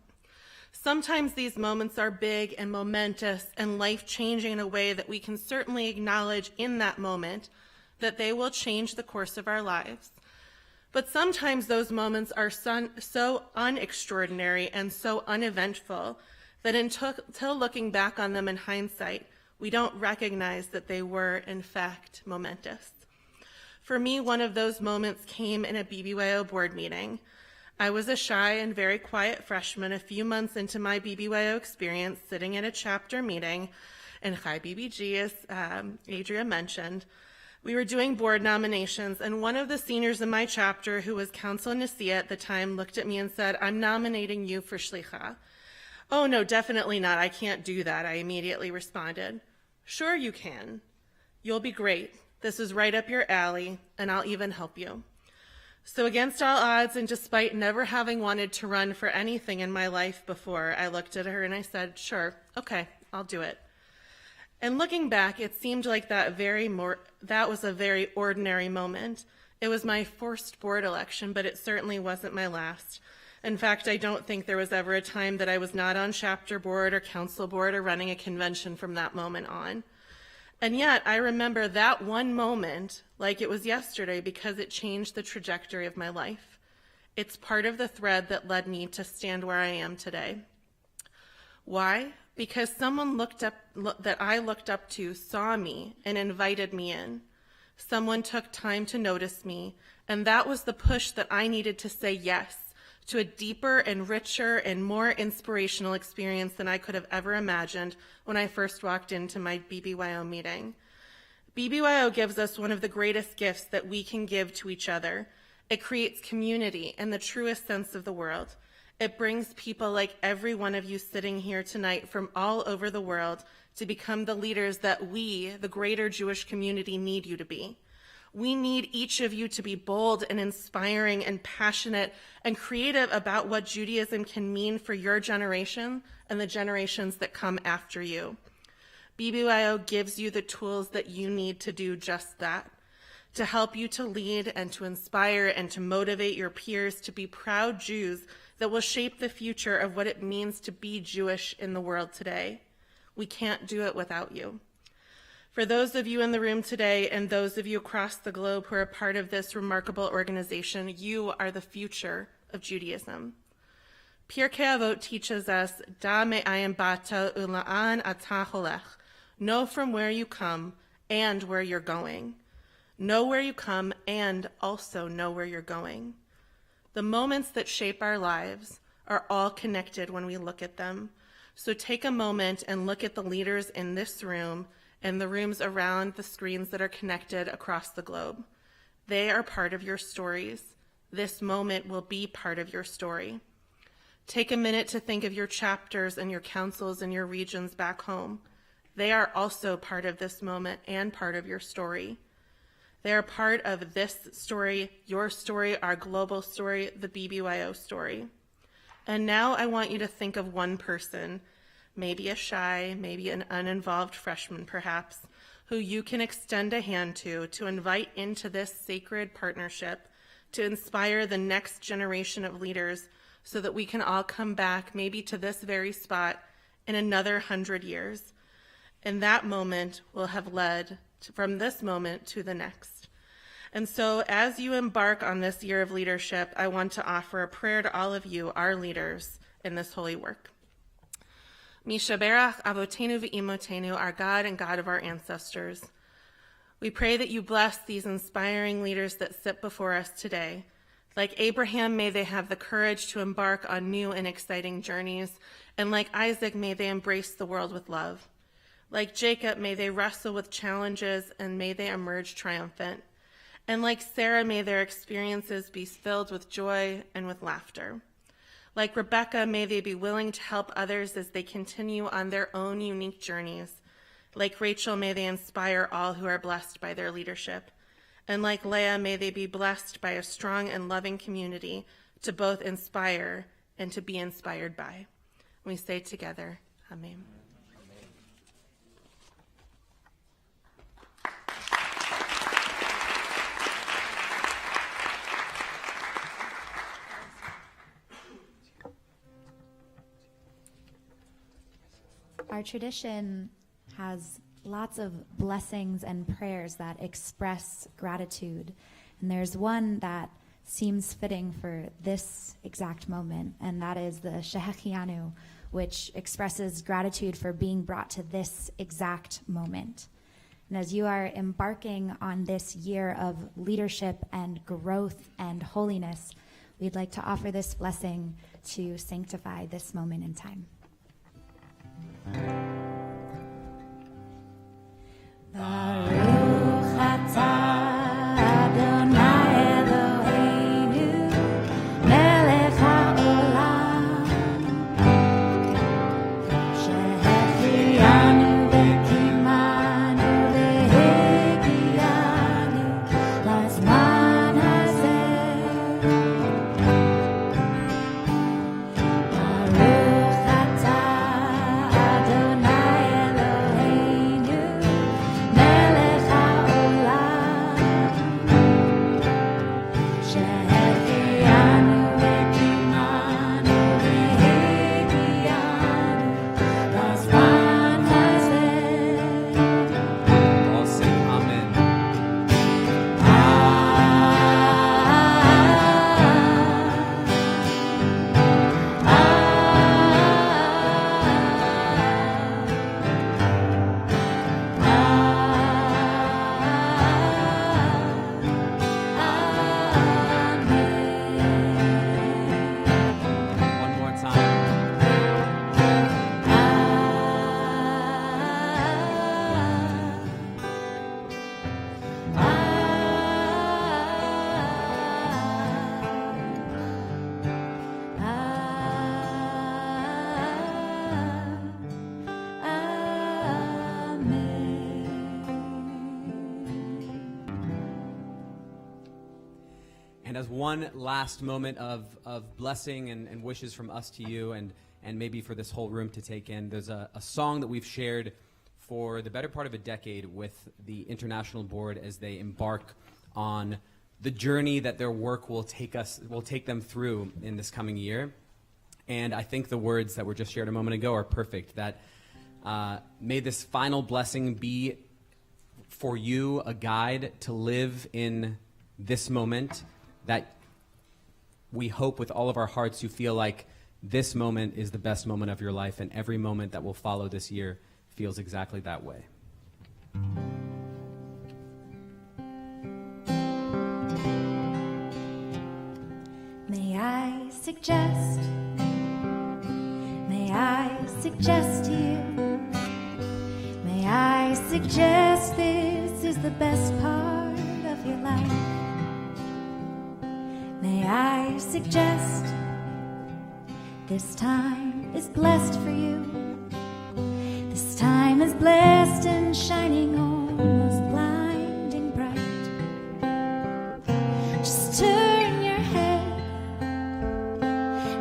Sometimes these moments are big and momentous and life-changing in a way that we can certainly acknowledge in that moment that they will change the course of our lives. But sometimes those moments are so unextraordinary and so uneventful that until looking back on them in hindsight, we don't recognize that they were, in fact, momentous. For me, one of those moments came in a BBYO board meeting. I was a shy and very quiet freshman a few months into my BBYO experience, sitting in a chapter meeting in High BBG, as Adria mentioned. We were doing board nominations, and one of the seniors in my chapter, who was Council Nicia at the time, looked at me and said, "I'm nominating you for Shlicha." "Oh, no, definitely not. I can't do that," I immediately responded. "Sure you can. You'll be great. This is right up your alley, and I'll even help you." So against all odds, and despite never having wanted to run for anything in my life before, I looked at her and I said, "Sure, okay, I'll do it." And looking back, it seemed like that was a very ordinary moment. It was my first board election, but it certainly wasn't my last. In fact, I don't think there was ever a time that I was not on chapter board or council board or running a convention from that moment on. And yet, I remember that one moment like it was yesterday because it changed the trajectory of my life. It's part of the thread that led me to stand where I am today. Why? Because someone that I looked up to saw me and invited me in. Someone took time to notice me, and that was the push that I needed to say yes to a deeper and richer and more inspirational experience than I could have ever imagined when I first walked into my BBYO meeting. BBYO gives us one of the greatest gifts that we can give to each other. It creates community in the truest sense of the world. It brings people like every one of you sitting here tonight from all over the world to become the leaders that we, the greater Jewish community, need you to be. We need each of you to be bold and inspiring and passionate and creative about what Judaism can mean for your generation and the generations that come after you. BBYO gives you the tools that you need to do just that, to help you to lead and to inspire and to motivate your peers to be proud Jews that will shape the future of what it means to be Jewish in the world today. We can't do it without you. For those of you in the room today and those of you across the globe who are part of this remarkable organization, you are the future of Judaism. Pirkei Avot teaches us, Da me'ayin bata ula'an ata holech. Know from where you come and where you're going. Know where you come and also know where you're going. The moments that shape our lives are all connected when we look at them. So take a moment and look at the leaders in this room and the rooms around the screens that are connected across the globe. They are part of your stories. This moment will be part of your story. Take a minute to think of your chapters and your councils and your regions back home. They are also part of this moment and part of your story. They are part of this story, your story, our global story, the BBYO story. And now I want you to think of one person, maybe a shy, maybe an uninvolved freshman perhaps, who you can extend a hand to invite into this sacred partnership, to inspire the next generation of leaders so that we can all come back maybe to this very spot in another 100 years. And that moment will have led from this moment to the next. And so as you embark on this year of leadership, I want to offer a prayer to all of you, our leaders, in this holy work. Mishaberach Avotenu v'Imotenu, our God and God of our ancestors. We pray that you bless these inspiring leaders that sit before us today. Like Abraham, may they have the courage to embark on new and exciting journeys. And like Isaac, may they embrace the world with love. Like Jacob, may they wrestle with challenges and may they emerge triumphant. And like Sarah, may their experiences be filled with joy and with laughter. Like Rebecca, may they be willing to help others as they continue on their own unique journeys. Like Rachel, may they inspire all who are blessed by their leadership. And like Leah, may they be blessed by a strong and loving community to both inspire and to be inspired by. We say together, Amen. Our tradition has lots of blessings and prayers that express gratitude. And there's one that seems fitting for this exact moment, and that is the Shehechianu, which expresses gratitude for being brought to this exact moment. And as you are embarking on this year of leadership and growth and holiness, we'd like to offer this blessing to sanctify this moment in time. Baruch atah Adonai Eloheinu melech haolam shehechianu v'kimanu v'hegianu lazman hazeh. Baruch atah Adonai Eloheinu melech haolam shehechianu v'kimanu v'hegianu lazman hazeh. All sing Amen. One more time. And as one last moment of blessing and wishes from us to you and maybe for this whole room to take in, there's a song that we've shared for the better part of a decade with the International Board as they embark on the journey that their work will take them through in this coming year. And I think the words that were just shared a moment ago are perfect, that may this final blessing be for you a guide to live in this moment, that we hope with all of our hearts you feel like this moment is the best moment of your life, and every moment that will follow this year feels exactly that way. May I suggest to you, may I suggest this is the best part of your life. May I suggest this time is blessed for you. This time is blessed and shining almost blinding bright. Just turn your head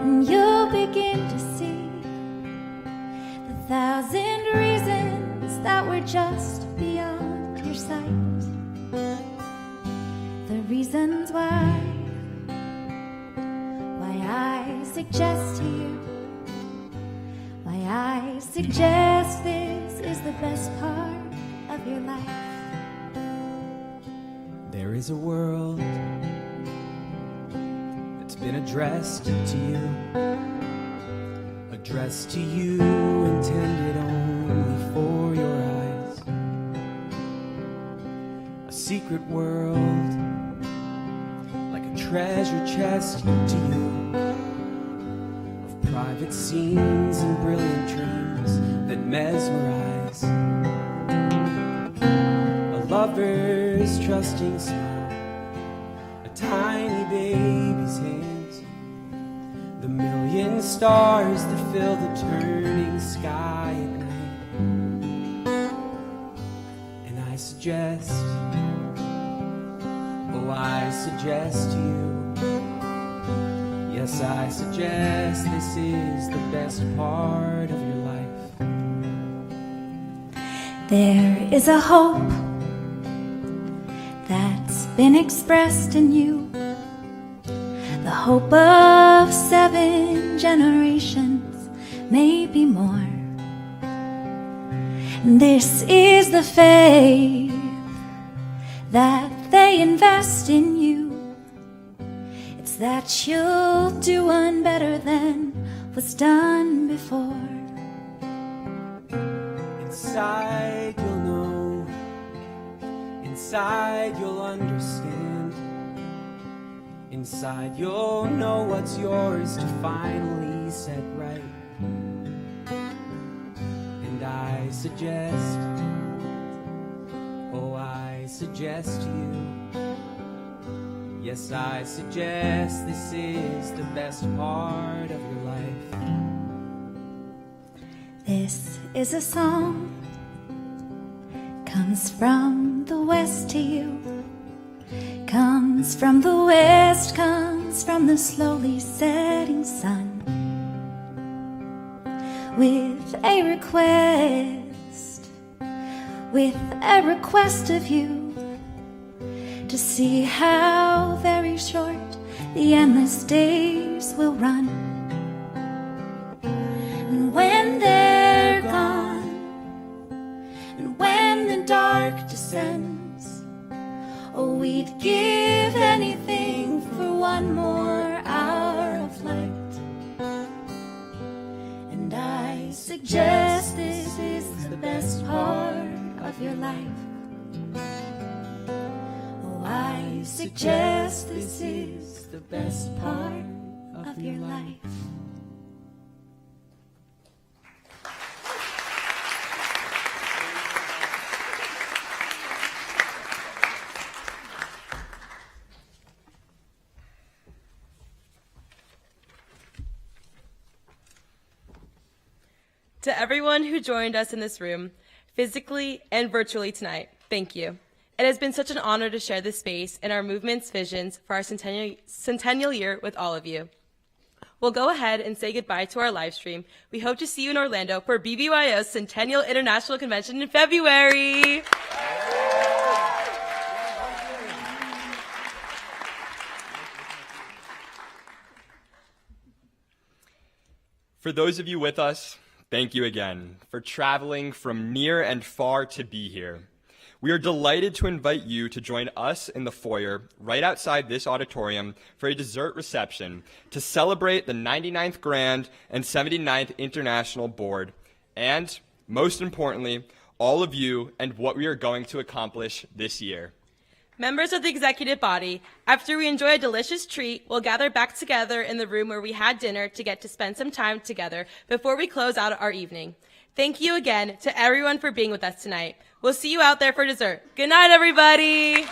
and you'll begin to see the thousand reasons that were just beyond your sight. The reasons why I suggest to you, why I suggest this is the best part of your life. There is a world that's been addressed to you, intended only for your eyes. A secret world, like a treasure chest to you, private scenes and brilliant dreams that mesmerize. A lover's trusting smile, a tiny baby's hands, the million stars that fill the turning sky at night. And I suggest to you, yes, I suggest this is the best part of your life. There is a hope that's been expressed in you, the hope of 7 generations, maybe more. This is the faith that they invest in you. It's that you'll do one better than was done before. Inside you'll know, inside you'll understand, inside you'll know what's yours to finally set right. And I suggest to you, yes, I suggest this is the best part of your life. This is a song, comes from the west to you, comes from the west, comes from the slowly setting sun, with a request of you, to see how very short the endless days will run. And when they're gone, and when the dark descends, oh, we'd give anything for one more hour of light. And I suggest this is the best part of your life. I suggest this is the best part of your life. To everyone who joined us in this room, physically and virtually tonight, thank you. It has been such an honor to share this space and our movement's visions for our centennial year with all of you. we'll go ahead and say goodbye to our live stream. We hope to see you in Orlando for BBYO's Centennial International Convention in February. For those of you with us, thank you again for traveling from near and far to be here. We are delighted to invite you to join us in the foyer right outside this auditorium for a dessert reception to celebrate the 99th Grand and 79th International Board, and, most importantly, all of you and what we are going to accomplish this year. Members of the executive body, after we enjoy a delicious treat, we'll gather back together in the room where we had dinner to get to spend some time together before we close out our evening. Thank you again to everyone for being with us tonight. We'll see you out there for dessert. Good night, everybody.